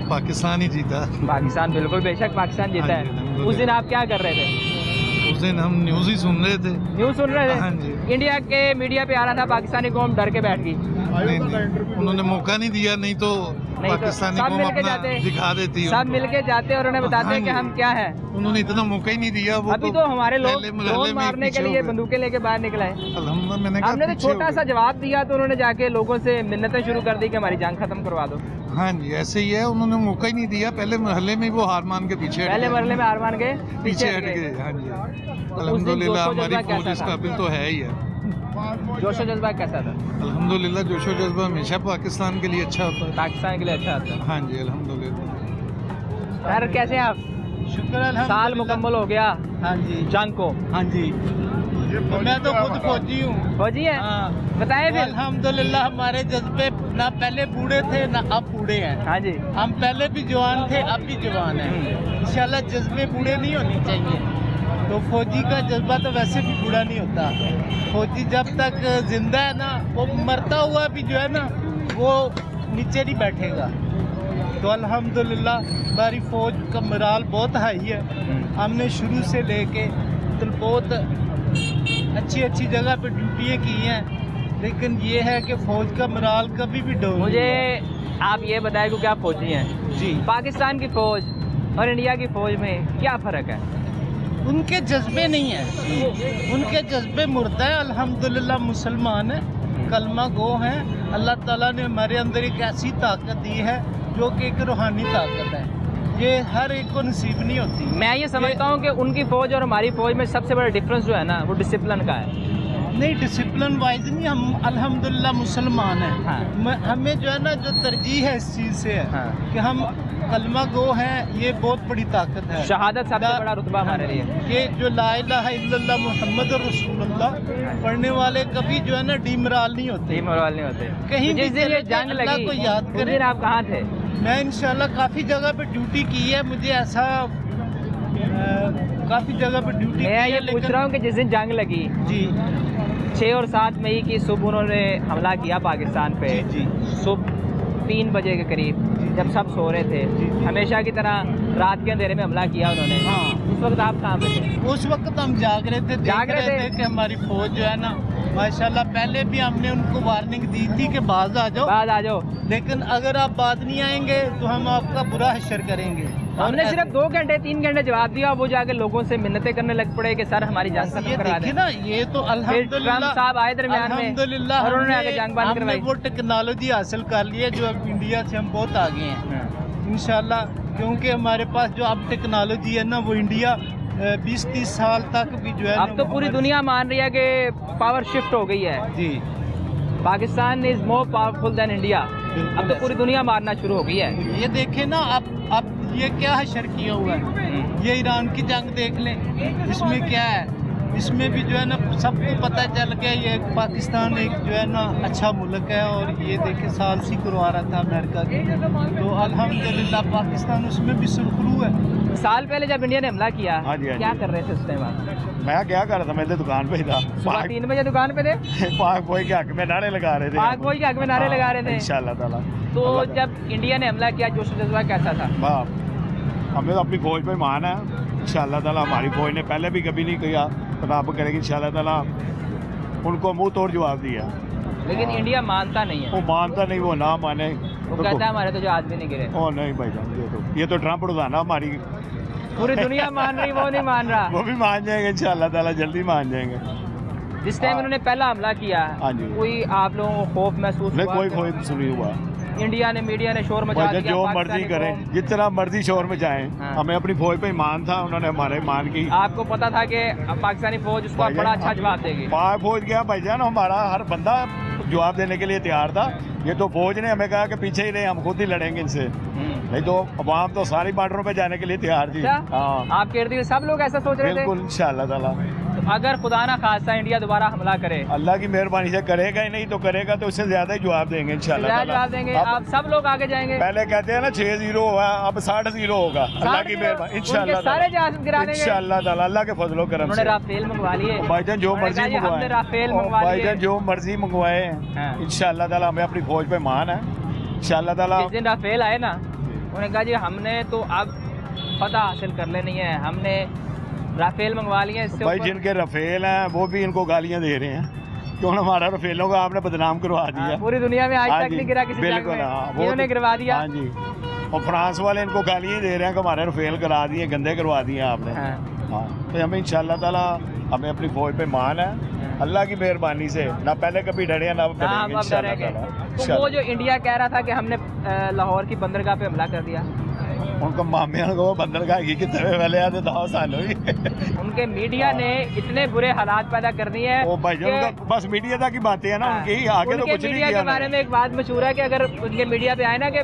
पाकिस्तान ही जीता। पाकिस्तान बिल्कुल, बेशक पाकिस्तान जीता है। उस दिन आप क्या कर रहे थे? उस दिन हम न्यूज़ ही सुन रहे थे। न्यूज़ सुन रहे थे? हाँ जी। इंडिया के मीडिया पे आ रहा था पाकिस्तानी कौम डर के बैठ गई। नहीं, उन्होंने मौका नहीं दिया, नहीं तो पाकिस्तानी कौम अपना दिखा देती। सब मिलके जाते और उन्हें बताते कि हम क्या है। उन्होंने इतना मौका ही नहीं दिया। वो अभी तो हमारे लोग ड्रोन मारने के लिए बंदूकें लेके बाहर निकले। हमने तो छोटा सा जवाब दिया तो उन्होंने जाके लोगों से मिन्नतें शुरू कर दी कि हमारी जान खत्म करवा दो। हाँ जी, ऐसे ही है। उन्होंने मौका ही नहीं दिया। पहले मरहले में वो हार मान के पीछे हट गए। हाँ जी, अल्हम्दुलिल्लाह हमारी फौज इस काबिल तो है ही है। जोशो जज्बा कैसा था? अल्हम्दुलिल्लाह जोशो जज्बा हमेशा पाकिस्तान के लिए अच्छा होता है। पाकिस्तान के लिए अच्छा होता है। हाँ जी, अल्हम्दुलिल्लाह। सर कैसे आप? शुक्र। साल मुकम्मल हो गया हाँ जी जंग को। हाँ जी, तो मैं तो खुद फौजी हूँ। फौजी है? हाँ। बताए फिर। अल्हम्दुलिल्लाह हमारे जज्बे ना पहले बूढ़े थे ना अब बूढ़े हैं। हाँ जी, हम पहले भी जवान थे, अब भी जवान हैं। इंशाल्लाह जज्बे बूढ़े नहीं होने चाहिए। तो फौजी का जज्बा तो वैसे भी बूढ़ा नहीं होता। फौजी जब तक जिंदा है ना, वो मरता हुआ भी जो है ना, वो नीचे नहीं बैठेगा। तो अल्हम्दुलिल्लाह हमारी फौज का मोराल बहुत हाई है। हमने शुरू से लेके तो बहुत अच्छी जगह पे ड्यूटियाँ की हैं, लेकिन ये है कि फौज का मोराल कभी भी डाउन। मुझे आप ये बताएं क्योंकि आप फौजी हैं जी। पाकिस्तान की फौज और इंडिया की फौज में क्या फ़र्क है? उनके जज्बे नहीं हैं, उनके जज्बे मुर्दा है। अल्हम्दुलिल्लाह मुसलमान है, कलमा गो हैं। अल्लाह ताला ने हमारे अंदर एक ऐसी ताकत दी है जो कि एक रूहानी ताकत है। ये हर एक को नसीब नहीं होती। मैं ये समझता हूँ कि उनकी फ़ौज और हमारी फ़ौज में सबसे बड़ा डिफरेंस जो है ना, वो डिसिप्लिन का है। नहीं, डिसिप्लिन वाइज नहीं, हम अल्हम्दुलिल्लाह मुसलमान हैं। हाँ। हमें जो है ना, जो तरजीह है इस चीज़ से है कि हम कलमा गो हैं, ये बहुत बड़ी ताकत है। शहादत सबसे बड़ा रुतबा हमारे लिए। ये जो ला इलाहा इल्लल्लाह मुहम्मद रसूलुल्लाह पढ़ने वाले कभी जो है ना डिमराल नहीं होते। डिमराल नहीं होते। कहीं जिस दिन ये जंग लगी, को याद उस दिन आप कहाँ थे? मैं इंशाल्लाह काफ़ी जगह पे ड्यूटी की है। मुझे ऐसा काफ़ी जगह पे ड्यूटी की है। मैं ये पूछ रहा हूँ कि जिस दिन जंग लगी जी, 6 और 7 मई की सुबह उन्होंने हमला किया पाकिस्तान पे। जी। सुबह 3 बजे के करीब जब सब सो रहे थे, हमेशा की तरह रात के अंधेरे में हमला किया उन्होंने। हाँ। उस वक्त आप कहाँ पे थे? उस वक्त हम जाग रहे थे, देख रहे थे कि हमारी फौज जो है ना, माशाल्लाह पहले भी हमने उनको वार्निंग दी थी कि बाज आ जाओ। लेकिन अगर आप बाद नहीं आएंगे तो हम आपका बुरा हश्र करेंगे। हमने सिर्फ 2 घंटे 3 घंटे जवाब दिया, वो जाके लोगों से मिन्नतें करने लग पड़े कि सर हमारी जान खत्म करवा दें ना। ये तो अल्हम्दुलिल्लाह ट्रम्प साहब आए दरमियान में अल्हम्दुलिल्लाह और उन्होंने आगे जंग बंद करवाई। वो टेक्नोलॉजी हासिल कर ली है जो अब इंडिया से हम बहुत आगे हैं इंशाल्लाह, क्योंकि हमारे पास जो अब टेक्नोलॉजी है ना वो इंडिया 20-30 साल तक भी जो है अब तो पूरी दुनिया मान रही है कि पावर शिफ्ट हो गई है जी। Pakistan is more powerful than India. अब तो पूरी दुनिया मारना शुरू हो गई है। ये देखें ना, अब ये क्या हशर किया हुआ है, ये ईरान की जंग देख लें, इसमें क्या है, इसमें भी जो है ना सबको पता चल गया ये पाकिस्तान एक जो है ना अच्छा मुल्क है, और ये देखें सालसी करवा रहा था अमेरिका की, तो अल्हम्दुलिल्लाह पाकिस्तान उसमें भी सुरखरू है। साल पहले जब इंडिया ने हमला किया, हाँ जी, हाँ क्या जी। कर रहे थे उस टाइम आप? मैं क्या कर रहा था, मैं तो दुकान पे ही था। सुबह 3 बजे दुकान पे थे, पाक बोई के हक में नारे लगा रहे थे। पाक बोई के हक में नारे लगा रहे थे इंशाल्लाह ताला। तो जब इंडिया ने हमला किया जोश जज्बा कैसा था? हमें तो अपनी फौज पे मान है इंशाल्लाह ताला। हमारी फौज ने पहले भी कभी नहीं किया, खराब करेगी इंशाल्लाह ताला। उनको मुंह तोड़ जवाब दिया, लेकिन इंडिया मानता नहीं है। वो मानता नहीं, वो ना माने वो कहता है हमारे तो जहाज भी नहीं गिरे। ओ नहीं भाईजान, ये तो ट्रम्प उड़ाना हमारी पूरी दुनिया मान रही, वो नहीं मान रहा। वो भी मान जाएंगे इंशाल्लाह ताला, जल्दी मान जाएंगे। जिस टाइम उन्होंने पहला हमला किया, हाँ जी। कोई आप लोगों को खौफ महसूस नहीं, हुआ? कोई खौफ नहीं हुआ। इंडिया ने मीडिया ने शोर मचा भाईजान दिया, जो पाकिस्तानी मर्जी करें, कौम। जितना मर्जी शोर मचाएं, हाँ। हमें अपनी फौज पे ईमान था, उन्होंने हमारे ईमान की। आपको पता था कि पाकिस्तानी फौज उसका बड़ा अच्छा जवाब देगी? पाक फौज गया भाईजान, हमारा हर बंदा जवाब देने के लिए तैयार था। ये तो फौज ने हमें कहा कि पीछे ही नहीं, हम खुद ही लड़ेंगे इनसे। नहीं तो अवाम तो सारी बॉर्डरों पे जाने के लिए तैयार थी। हाँ, आपके इर्द गिर्द सब लोग ऐसा सोच रहे थे? बिल्कुल इंशाल्लाह ताला। तो अगर खुदा ना खासा इंडिया दोबारा हमला करे, अल्लाह की मेहरबानी से करेगा ही, नहीं तो करेगा तो उससे ज्यादा ही जवाब देंगे इंशाल्लाह क्या ताला। जवाब देंगे? आप सब लोग आगे जाएंगे? पहले कहते हैं ना 6-0 हुआ, अब 60-0 होगा। अल्लाह की मेहरबानी इंशाल्लाह उनके सारे जहाज गिरा देंगे इंशाल्लाह ताला, अल्लाह के फजलो करम उन्होंने से। राफेल मंगवा लिए भाईजान जो उन्होंने मर्जी कहा, ये हमने राफेल मंगवा लिए। भाईजान जो मर्जी मंगवाए इंशाल्लाह ताला, हमें अपनी फौज पे मान है इंशाल्लाह ताला। जिस दिन राफेल आए ना, उन्होंने कहा जी हमने तो अब फतह हासिल कर लेनी है, हमने राफेल मंगवा लिए। इससे भाई ऊपर जिनके रफेल हैं वो भी इनको गालियां दे रहे हैं, क्यों हमारा रफेलों का आपने बदनाम करवा दिया। पूरी दुनिया में आज हाँ तक जी, नहीं गिरा किसी जंग बिल्कुल, में, हाँ, वो इन्होंने तो- गिरवा दिया। हाँ जी, और फ्रांस वाले इनको गालियां दे रहे हैं कि हमारे रफेल करा दिए, गंदे करवा दिए आपने। हाँ, तो हमें इंशाल्लाह ताला, हमें अपनी फौज पे मान है, अल्लाह की मेहरबानी से। ना पहले कभी डरे ना अब हाँ, डरेंगे अब इंशाल्लाह डरेंगे। ताला। तो वो जो इंडिया कह रहा था कि हमने लाहौर की बंदरगाह पे हमला कर दिया, उनको मामे को बंदरगाह की कितने वाले आते दाव साल हुई। उनके मीडिया ने इतने बुरे हालात पैदा कर दिए हैं। ओ भाई उनका बस मीडिया तक की बातें हैं ना उनकी, आगे तो उनके कुछ नहीं मीडिया किया के बारे में एक बात मशहूर है कि अगर उनके मीडिया पे आए ना कि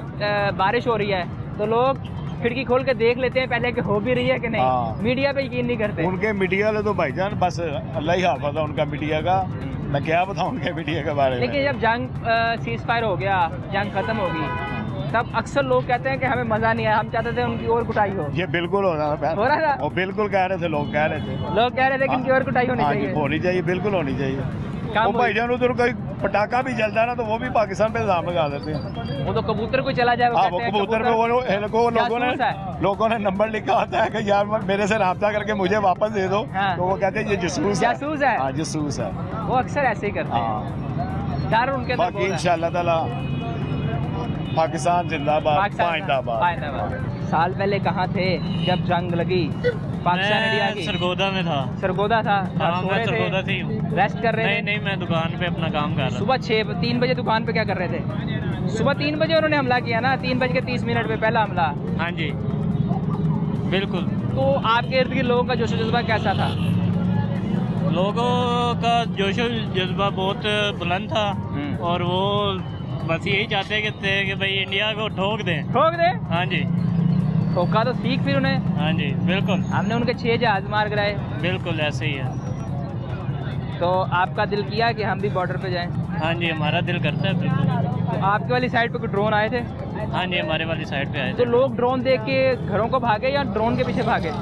बारिश हो रही है, तो लोग खिड़की खोल के देख लेते हैं पहले कि हो भी रही है कि नहीं। हाँ। मीडिया पे यकीन नहीं करते। उनके मीडिया वाले तो भाईजान बस अल्लाह ही हाफिज़ है उनका मीडिया का। मैं क्या बताऊं उनके मीडिया के बारे में। लेकिन जब जंग सीज फायर हो गया, जंग खत्म होगी, तब अक्सर लोग कहते हैं कि हमें मजा नहीं आया, हम चाहते थे उनकी और कुटाई हो। ये बिल्कुल हो रहा था, हो रहा था? वो बिल्कुल कह रहे थे, लोग कह रहे थे, लोग कह रहे थे कि इनकी और कुटाई होनी हाँ जी, चाहिए। होनी चाहिए, बिल्कुल होनी चाहिए। काम वो भाईजान उधर कोई पटाखा भी जलता है ना, तो वो भी पाकिस्तान पे इल्जाम लगा देते हैं। वो तो कबूतर को चला जाए, हाँ, वो कबूतर पे वो लोगों ने नंबर लिखा होता है कि यार मेरे से रब्ता करके मुझे वापस दे दो, तो वो कहते हैं ये जासूस है। जासूस है। हाँ, जासूस है। वो अक्सर ऐसे ही करते हैं। डर उनके अंदर बाकी बहुत है। इंशाल्लाह ताला पाकिस्तान जिंदाबाद, पाइंदाबाद। पाइंदाबाद। साल पहले कहाँ थे जब जंग लगी पाकिस्तान इंडिया की? सरगोदा में था। सरगोदा था? हाँ, मैं सरगोदा से ही हूँ। रेस्ट कर रहे थे? नहीं, मैं दुकान पे अपना काम कर रहा था। सुबह 3 बजे दुकान पे क्या कर रहे थे? सुबह 3 बजे उन्होंने हमला किया ना, 3:30 पे पहला हमला। हाँ जी, बिल्कुल। तो आपके इर्द गिर्द लोगों का जोश जज्बा कैसा था? लोगों का जोश जज्बा बहुत बुलंद था, और वो बस यही चाहते थे कि भाई इंडिया को ठोक दें। ठोक दें? हाँ जी। ठोका तो ठीक फिर उन्हें। हाँ जी, बिल्कुल। हमने उनके 6 जहाज मार गिराए। बिल्कुल ऐसे ही है। तो आपका दिल किया कि हम भी बॉर्डर पे जाएं? हाँ जी, हमारा दिल करता है बिल्कुल। तो आपके वाली साइड पे कोई ड्रोन आए थे? हाँ जी, हमारे वाली साइड पे आए तो थे। लोग ड्रोन देख के घरों को भागे या ड्रोन के पीछे भागे?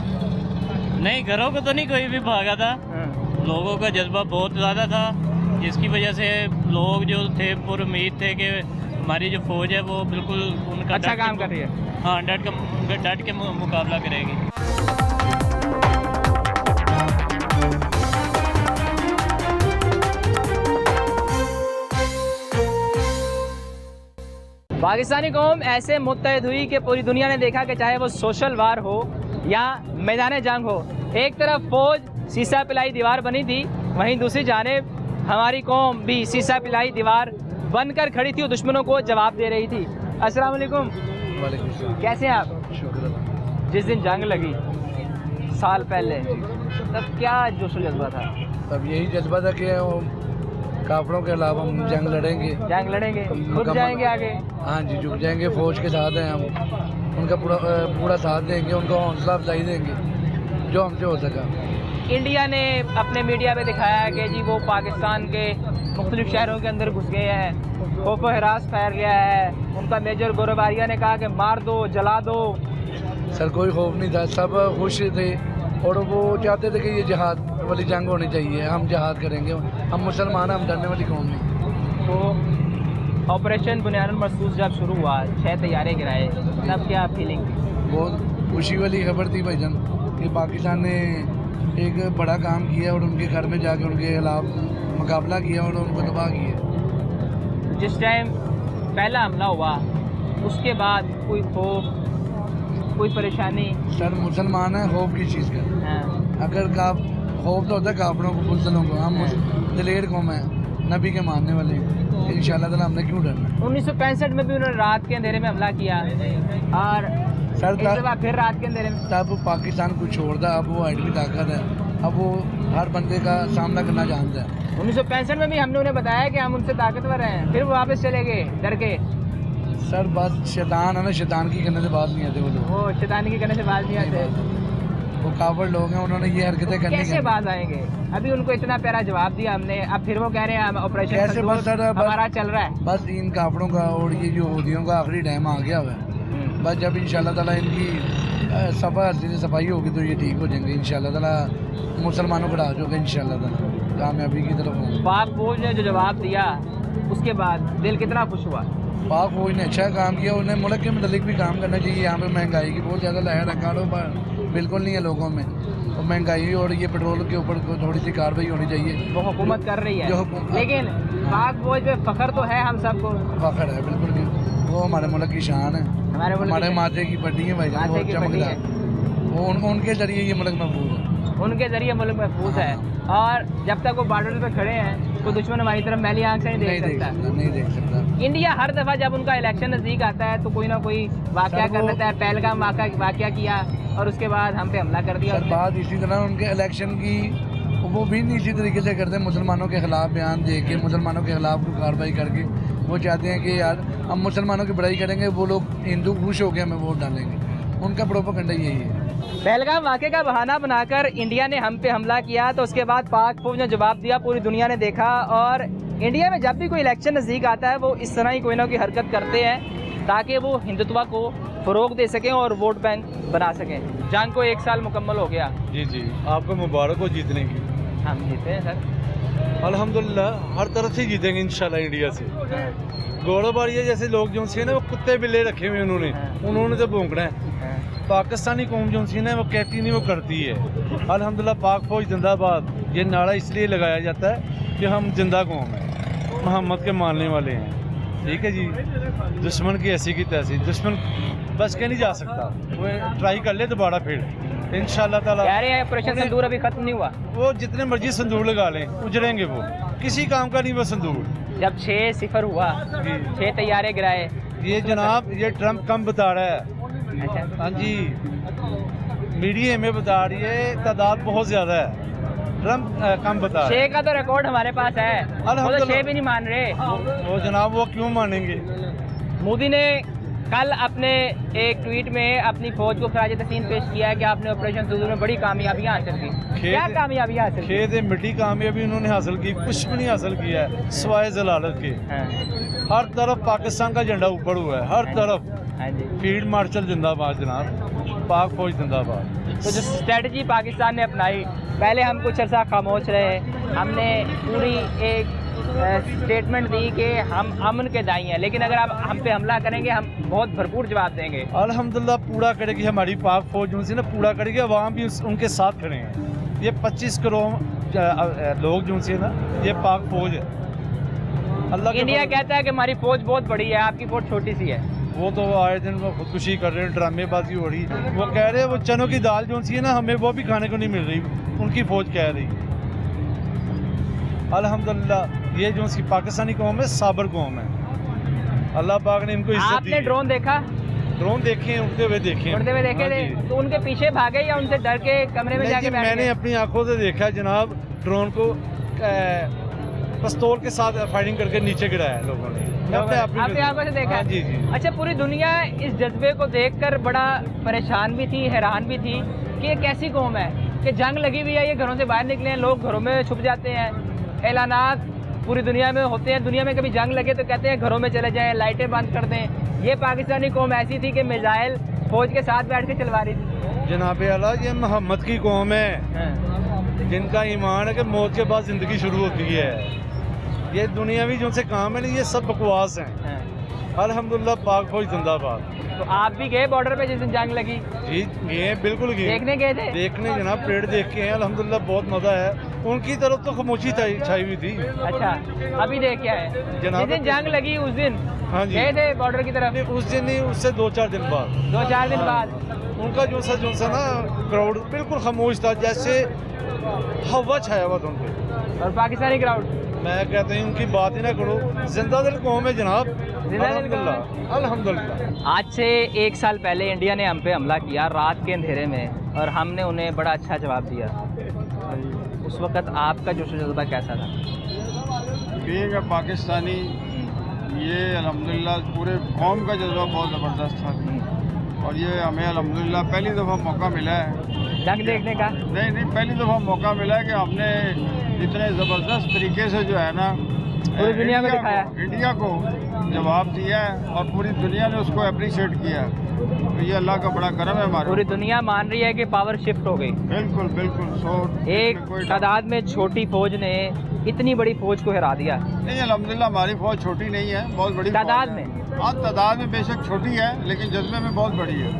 नहीं, घरों को तो नहीं कोई भी भागा था। लोगों का जज्बा बहुत ज़्यादा था, जिसकी वजह से लोग जो थे पूरे उम्मीद थे कि हमारी जो फौज है वो बिल्कुल उनका अच्छा काम कर रही है। हाँ, डट के मुकाबला करेगी। पाकिस्तानी कौम ऐसे मुत्तहिद हुई कि पूरी दुनिया ने देखा कि चाहे वो सोशल वार हो या मैदान जंग हो, एक तरफ फौज सीसा पिलाई दीवार बनी थी, वहीं दूसरी जानिब हमारी कौम भी सीसा पिलाई दीवार बनकर खड़ी थी और दुश्मनों को जवाब दे रही थी। अस्सलाम वालेकुम। कैसे हैं आप? शुक्र। जिस दिन जंग लगी साल पहले, तब क्या जोश व जज्बा था? तब यही जज्बा था कि काफिरों के अलावा हम जंग लड़ेंगे, खुद जाएंगे आगे। हाँ जी, झुक जाएंगे, फौज के साथ हैं हम, उनका पूरा साथ देंगे, उनको हौसला अफजाई देंगे जो हमसे हो सका। इंडिया ने अपने मीडिया पे दिखाया कि जी वो पाकिस्तान के मुख्तलिफ शहरों के अंदर घुस गए हैं, खौफ व हिरास फैल गया है। उनका मेजर गोरबारिया ने कहा कि मार दो, जला दो। सर कोई खौफ नहीं था, सब खुश थे और वो चाहते थे कि ये जिहाद वाली जंग होनी चाहिए, हम जिहाद करेंगे, हम मुसलमान हैं, हम डरने वाली कौम नहीं। तो ऑपरेशन बुनियाद मरसूस जब शुरू हुआ, 6 तैयारे गिराए, तब क्या फीलिंग? बहुत खुशी वाली खबर थी भाईजान कि पाकिस्तान ने एक बड़ा काम किया और उनके घर में जाके उनके खिलाफ मुकाबला किया और उनको तबाह किया। जिस टाइम पहला हमला हुआ उसके बाद कोई खौफ, कोई परेशानी? सर मुसलमान है, खौफ किस चीज़ का? हाँ। अगर खौफ तो होता है काफिरों को, मुसलमानों को, हम दिलेर कौम है, नबी के मानने वाले हैं, इंशाल्लाह ताला हमने क्यों डरना। 1965 में भी उन्होंने रात के अंधेरे में हमला किया और सर फिर रात के अंधेरे में, तब पाकिस्तान को छोड़ता, अब वो एडमी ताकत है, अब वो हर बंदे का सामना करना जानता है। 1965 में भी हमने उन्हें बताया कि हम उनसे ताकतवर हैं, फिर वो वापस चले गए डर के। सर बस शैतान है ना, शैतान की करने से बात नहीं आते वो लोग, वो शैतानी की करने से बात नहीं आते, वो काफिर लोग हैं, उन्होंने ये हरकतें करनी। कैसे बात आएंगे? अभी उनको इतना प्यारा जवाब दिया हमने, अब फिर वो कह रहे हैं ऑपरेशन हमारा चल रहा है। बस इन काफिरों का और ये जो यहूदियों का आखिरी टाइम आ गया हुआ है, बस जब इंशाल्लाह ताला इनकी सफाई होगी तो ये ठीक हो जाएंगे इंशाल्लाह ताला, मुसलमानों को राज होगा इंशाल्लाह ताला, कामयाबी की तरफ होंगे। पाक फौज ने जो जवाब दिया उसके बाद दिल कितना खुश हुआ? पाक फौज ने अच्छा काम किया, उन्हें मुल्क के मुतालिक भी काम करना चाहिए। यहाँ पे महंगाई की बहुत ज़्यादा लहर है, कारोबार बिल्कुल नहीं है लोगों में, तो महंगाई और ये पेट्रोल के ऊपर थोड़ी सी कार्रवाई होनी चाहिए, वो हुकूमत कर रही है। लेकिन पाक फौज पे फख्र तो है, हम सबको फख्र है, बिल्कुल भी, वो हमारे मुल्क की शान है, हमारे माथे की पट्टी है भाई, बहुत चमकदार, वो उनके जरिए ये मुल्क महफूज है, उनके जरिए मुल्क महफूज है। और जब तक वो बॉर्डर पे खड़े हैं तो दुश्मन हमारी तरफ मैली आंख से नहीं देख सकता। इंडिया हर दफ़ा जब उनका इलेक्शन नज़दीक आता है तो कोई ना कोई वाकया कर लेता है। पहलगाम वाकया किया और उसके बाद हम पे हमला कर दिया। बात इसी तरह उनके इलेक्शन की, वो भी इसी तरीके से करते हैं, मुसलमानों के खिलाफ बयान दे के, मुसलमानों के खिलाफ कोई कार्रवाई करके, वो चाहते हैं कि यार हम मुसलमानों की बुराई करेंगे, वो लोग हिंदू खुश हो के हमें वोट डालेंगे, उनका प्रोपेगेंडा यही है। पहलगाम वाक़े का बहाना बनाकर इंडिया ने हम पे हमला किया तो उसके बाद पाक फौज ने जवाब दिया, पूरी दुनिया ने देखा। और इंडिया में जब भी कोई इलेक्शन नज़दीक आता है वो इस तरह ही कोई ना कोई हरकत करते हैं ताकि वो हिंदुत्व को फ़रोग दे सकें और वोट बैंक बना सकें। जंग को 1 साल मुकम्मल हो गया। जी आपको मुबारक हो जीतने की। हम जीते हैं सर, अल्हम्दुलिल्लाह, हर तरफ से जीतेंगे इंशाल्लाह इंडिया से। गोलाबारी जैसे लोग जो सी ना वो कुत्ते बिल्ले रखे हुए उन्होंने तो भौंकना है। पाकिस्तानी कौम जो सी ना वो कहती नहीं, वो करती है। अल्हम्दुलिल्लाह, पाक फौज जिंदाबाद, ये नारा इसलिए लगाया जाता है कि हम जिंदा कौम है, मोहम्मद के मानने वाले हैं, ठीक है जी। दुश्मन की ऐसी की तैसी, दुश्मन बस के नहीं जा सकता, वो ट्राई कर ले दोबारा फिर इंशाल्लाह ताला। कह रहे हैं ऑपरेशन सिंदूर अभी खत्म नहीं हुआ, वो जितने मर्जी संदूर लगा लें उजड़ेंगे, वो किसी काम का नहीं वो संदूर। जब 6-0 हुआ, 6 तैयारे गिराए, ये जनाब ये ट्रम्प कम बता रहा है। हाँ जी, मीडिया में बता रही है तादाद बहुत ज़्यादा है, ट्रम्प कम बता रहा है। 6 का तो रिकॉर्ड हमारे पास है, वो तो 6 भी नहीं मान रहे। वो जनाब वो क्यों मानेंगे? मोदी ने कल अपने एक ट्वीट में अपनी फौज को खराज तहसीन पेश किया है कि आपने ऑपरेशन सिंदूर में बड़ी कामयाबियां हासिल की। क्या कामयाबियां हासिल की? खेद मिट्टी कामयाबी उन्होंने हासिल की, कुछ भी नहीं हासिल किया है सिवाय जलालत के। हर तरफ पाकिस्तान का झंडा ऊपर हुआ है, हर तरफ। फील्ड मार्शल जिंदाबाद जनाब, पाक फौज जिंदाबाद। तो जो स्ट्रेटजी पाकिस्तान ने अपनाई, पहले हम कुछ अर्सा खामोश रहे, हमने पूरी एक स्टेटमेंट दी कि हम अमन के दाई हैं, लेकिन अगर आप हम पे हमला करेंगे हम बहुत भरपूर जवाब देंगे। अल्हम्दुलिल्लाह, पूरा करेगी हमारी पाक फौज, उनसे ना पूरा करेगी, अवाम भी उनके साथ खड़े हैं। ये 25 करोड़ लोग जो उनसे ना, ये पाक फौज है, अल्लाह के इंडिया फजल- कहता है कि हमारी फौज बहुत बड़ी है, आपकी फौज छोटी सी है। वो तो आए दिन वो खुदकुशी कर रहे हैं, ड्रामेबाजी हो रही। वो कह रहे हैं वो चनों की दाल जो सी है ना, हमें वो भी खाने को नहीं मिल रही, उनकी फौज कह रही। अल्हम्दुलिल्लाह ये जो सी पाकिस्तानी कौम है साबर कौम है, अल्लाह पाक ने इनको इज्जत दी आपने है। ड्रोन देखा? ड्रोन देखे हैं, उड़ते हुए देखे हैं। उड़ते हुए देखे हाँ थे, जी। तो उनके पीछे भागे या उनसे डर के कमरे में नहीं जाके जी, बैठ मैंने गए? अपनी आंखों से देखा है जनाब, ड्रोन को पिस्तौल के साथ फायरिंग करके नीचे गिराया लोगों ने। मैं अपने आप आपने आंखों से देखा? हाँ जी जी। अच्छा, पूरी दुनिया इस जज्बे को देखकर बड़ा परेशान भी थी, हैरान भी थी कि ये कैसी कौम है कि जंग लगी हुई है, ये घरों से बाहर निकले हैं, लोग घरों में छुप जाते हैं, ऐलानात पूरी दुनिया में होते हैं, दुनिया में कभी जंग लगे तो कहते हैं घरों में चले जाएं, लाइटें बंद कर दें। ये पाकिस्तानी कौम ऐसी थी कि मिसाइल फौज के साथ बैठ के चलवा रही थी। जनाब आला, ये मोहम्मद की कौम है जिनका ईमान है कि मौत के बाद जिंदगी शुरू होती है। ये दुनियावी जो से काम है ना, ये सब बकवास हैं। अल्हम्दुलिल्लाह पाक फौज जिंदाबाद। तो आप भी गए बॉर्डर पे जिस दिन जंग लगी? जी गए, बिल्कुल गए। देखने गए थे? देखने जनाब, परेड देख के हैं, अल्हम्दुलिल्लाह बहुत मजा है। उनकी तरफ तो खामोशी छाई हुई थी। अच्छा, अभी देख क्या है? जनाब, जिस दिन जंग लगी उस दिन हाँ जी गए थे बॉर्डर की तरफ? उस दिन नहीं, उससे 2-4 दिन बाद। 2-4 दिन हाँ। बाद उनका जो सा ना क्राउड बिल्कुल खामोश था, जैसे हवा छाया हुआ था उन पे। और पाकिस्तानी क्राउड? मैं कहता हूँ उनकी बात ही ना करो, जिंदा दिल कौम है जनाब। जिंदा दिल कौम है। अल्हम्दुलिल्लाह। आज से 1 साल पहले इंडिया ने हम पे हमला किया रात के अंधेरे में, और हमने उन्हें बड़ा अच्छा जवाब दिया। उस वक्त आपका जोश जज्बा कैसा था? बीइंग अ पाकिस्तानी, ये अल्हम्दुलिल्लाह पूरे कौम का जज्बा बहुत ज़बरदस्त था, और ये हमें अल्हम्दुलिल्लाह पहली दफ़ा मौका मिला है जंग देखने का। नहीं, पहली दफ़ा मौका मिला है कि हमने इतने ज़बरदस्त तरीके से जो है ना पूरी दुनिया को दिखाया, इंडिया को जवाब दिया है, और पूरी दुनिया ने उसको अप्रिशिएट किया है। तो ये अल्लाह का बड़ा करम है हमारे। पूरी दुनिया मान रही है कि पावर शिफ्ट हो गई। बिल्कुल बिल्कुल। एक तादाद में छोटी फौज ने इतनी बड़ी फौज को हरा दिया। नहीं, अल्हम्दुलिल्लाह हमारी फौज छोटी नहीं है, बहुत बड़ी तादाद फौज है। में। हाँ, तादाद में बेशक छोटी है, लेकिन जज्बे में बहुत बड़ी है।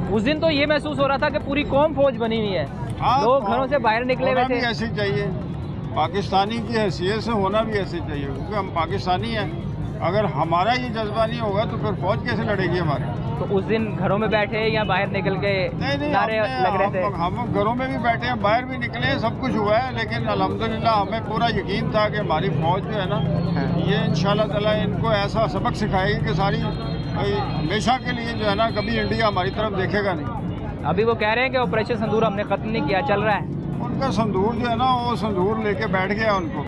उस दिन तो ये महसूस हो रहा था कि पूरी कौम फौज बनी हुई है। हाँ, लोग घरों से बाहर निकले हुए होना थे। भी ऐसे चाहिए, पाकिस्तानी की हैसियत से होना भी ऐसे चाहिए, क्योंकि हम पाकिस्तानी हैं। अगर हमारा ये जज्बा नहीं होगा तो फिर फौज कैसे लड़ेगी हमारी? तो उस दिन घरों में बैठे या बाहर निकल के नहीं, नारे लग रहे थे? हम घरों में भी बैठे हैं, बाहर भी निकले हैं, सब कुछ हुआ है, लेकिन अल्हम्दुलिल्लाह हमें पूरा यकीन था कि हमारी फौज जो है ना, ये इंशाल्लाह ताला इनको ऐसा सबक सिखाएगी कि सारी हमेशा के लिए जो है ना, कभी इंडिया हमारी तरफ देखेगा नहीं। अभी वो कह रहे हैं कि ऑपरेशन संदूर हमने खत्म नहीं किया, चल रहा है। उनका संदूर जो है ना, वो संदूर लेके बैठ गया, उनको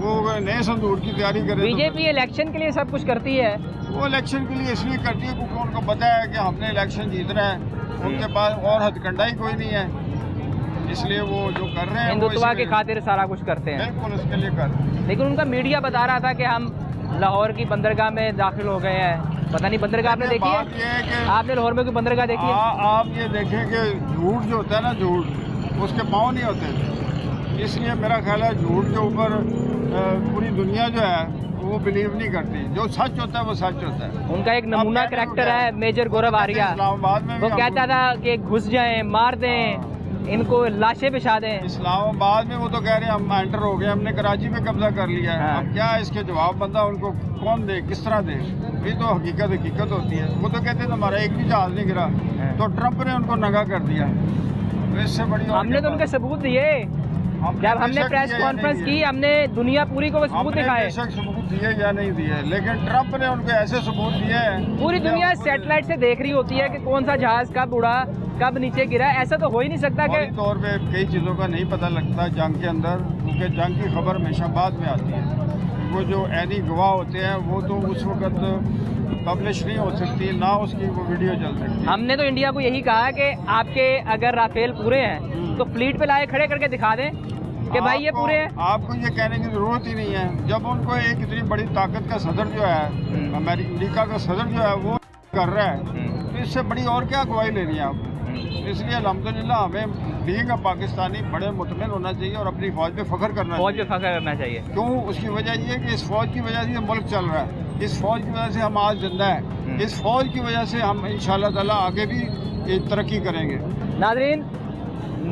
वो नए संदूर की तैयारी कर रहे हैं। बीजेपी इलेक्शन के लिए सब कुछ करती है। वो इलेक्शन के लिए इसलिए करती है क्योंकि उनको पता है कि हमने इलेक्शन जीतना है, उनके पास और हथकंडा ही कोई नहीं है, इसलिए वो जो कर रहे हैं हिंदुत्व की खातिर सारा कुछ करते हैं। बिल्कुल उसके लिए कर रहे हैं। लेकिन उनका मीडिया बता रहा था कि हम लाहौर की बंदरगाह में दाखिल हो गए हैं। पता नहीं बंदरगाह आपने देखी बात ये है कि आपने लाहौर में कोई बंदरगाह देखी है? आप ये देखें कि झूठ जो होता है ना, झूठ उसके पाँव नहीं होते, इसलिए मेरा ख्याल है झूठ के ऊपर पूरी दुनिया जो है वो बिलीव नहीं करती। जो सच होता है वो सच होता है। उनका एक नमूना करैक्टर है मेजर गौरव आर्या, इस्लामाबाद में वो कहता था कि घुस जाएं, मार दें, इनको लाशें बिछा दें। इस्लामाबाद में वो तो कह रहे हैं हम एंटर हो गए, हमने कराची में कब्जा कर लिया है। अब क्या है इसके जवाब बंदा उनको कौन दे, किस तरह दे? ये तो हकीकत होती है। वो तो कहते थे हमारा एक भी जहाज नहीं गिरा, तो ट्रंप ने उनको नंगा कर दिया। तो इससे बड़ी हमने तो उनके सबूत दिए, जब हमने प्रेस कॉन्फ्रेंस की, हमने दुनिया पूरी को सबूत दिखाए। सबूत दिए या नहीं दिए, लेकिन ट्रंप ने उनको ऐसे सबूत दिए हैं। पूरी दुनिया सैटेलाइट से देख रही होती है कि कौन सा जहाज कब उड़ा, कब नीचे गिरा। ऐसा तो हो ही नहीं सकता कि तौर पे कई चीज़ों का नहीं पता लगता जंग के अंदर, क्योंकि जंग की खबर हमेशा बाद में आती है। वो जो ऐनी गवाह होते हैं वो तो उस वक्त पब्लिश नहीं हो सकती, ना उसकी वो वीडियो चल सकती। हमने तो इंडिया को यही कहा कि आपके अगर राफेल पूरे हैं तो फ्लीट पे लाए खड़े करके दिखा दें कि भाई ये पूरे हैं। आपको ये कहने की जरूरत ही नहीं है। जब उनको एक इतनी बड़ी ताकत का सदर जो है, अमेरिका का सदर जो है वो कर रहा है, तो इससे बड़ी और क्या गवाही लेनी है आप? इसलिए अल्हम्दुलिल्लाह हमें बीइंग अ पाकिस्तानी बड़े मुतमिन होना चाहिए और अपनी फौज पे फख्र करना चाहिए। फौज पे फख्र करना चाहिए। क्यों? उसकी वजह ये है कि इस फौज की वजह से ये मुल्क चल रहा है, इस फौज की वजह से हम आज जिंदा हैं, इस फौज की वजह से हम इंशाअल्लाह ताला आगे भी तरक्की करेंगे। नाज़रीन,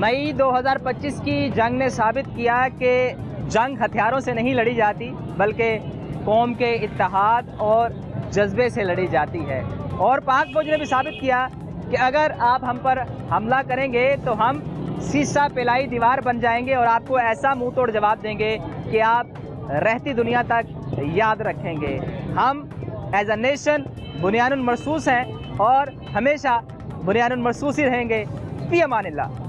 मई 2025 की जंग ने साबित किया कि जंग हथियारों से नहीं लड़ी जाती, बल्कि कौम के इत्तेहाद और जज्बे से लड़ी जाती है। और पाक फौज ने भी साबित किया कि अगर आप हम पर हमला करेंगे तो हम सीसा पिलाई दीवार बन जाएंगे और आपको ऐसा मुंह तोड़ जवाब देंगे कि आप रहती दुनिया तक याद रखेंगे। हम एज अ नेशन बुनियानुल मरसूस हैं और हमेशा बुनियानुल मरसूस ही रहेंगे। फी अमानिल्लाह।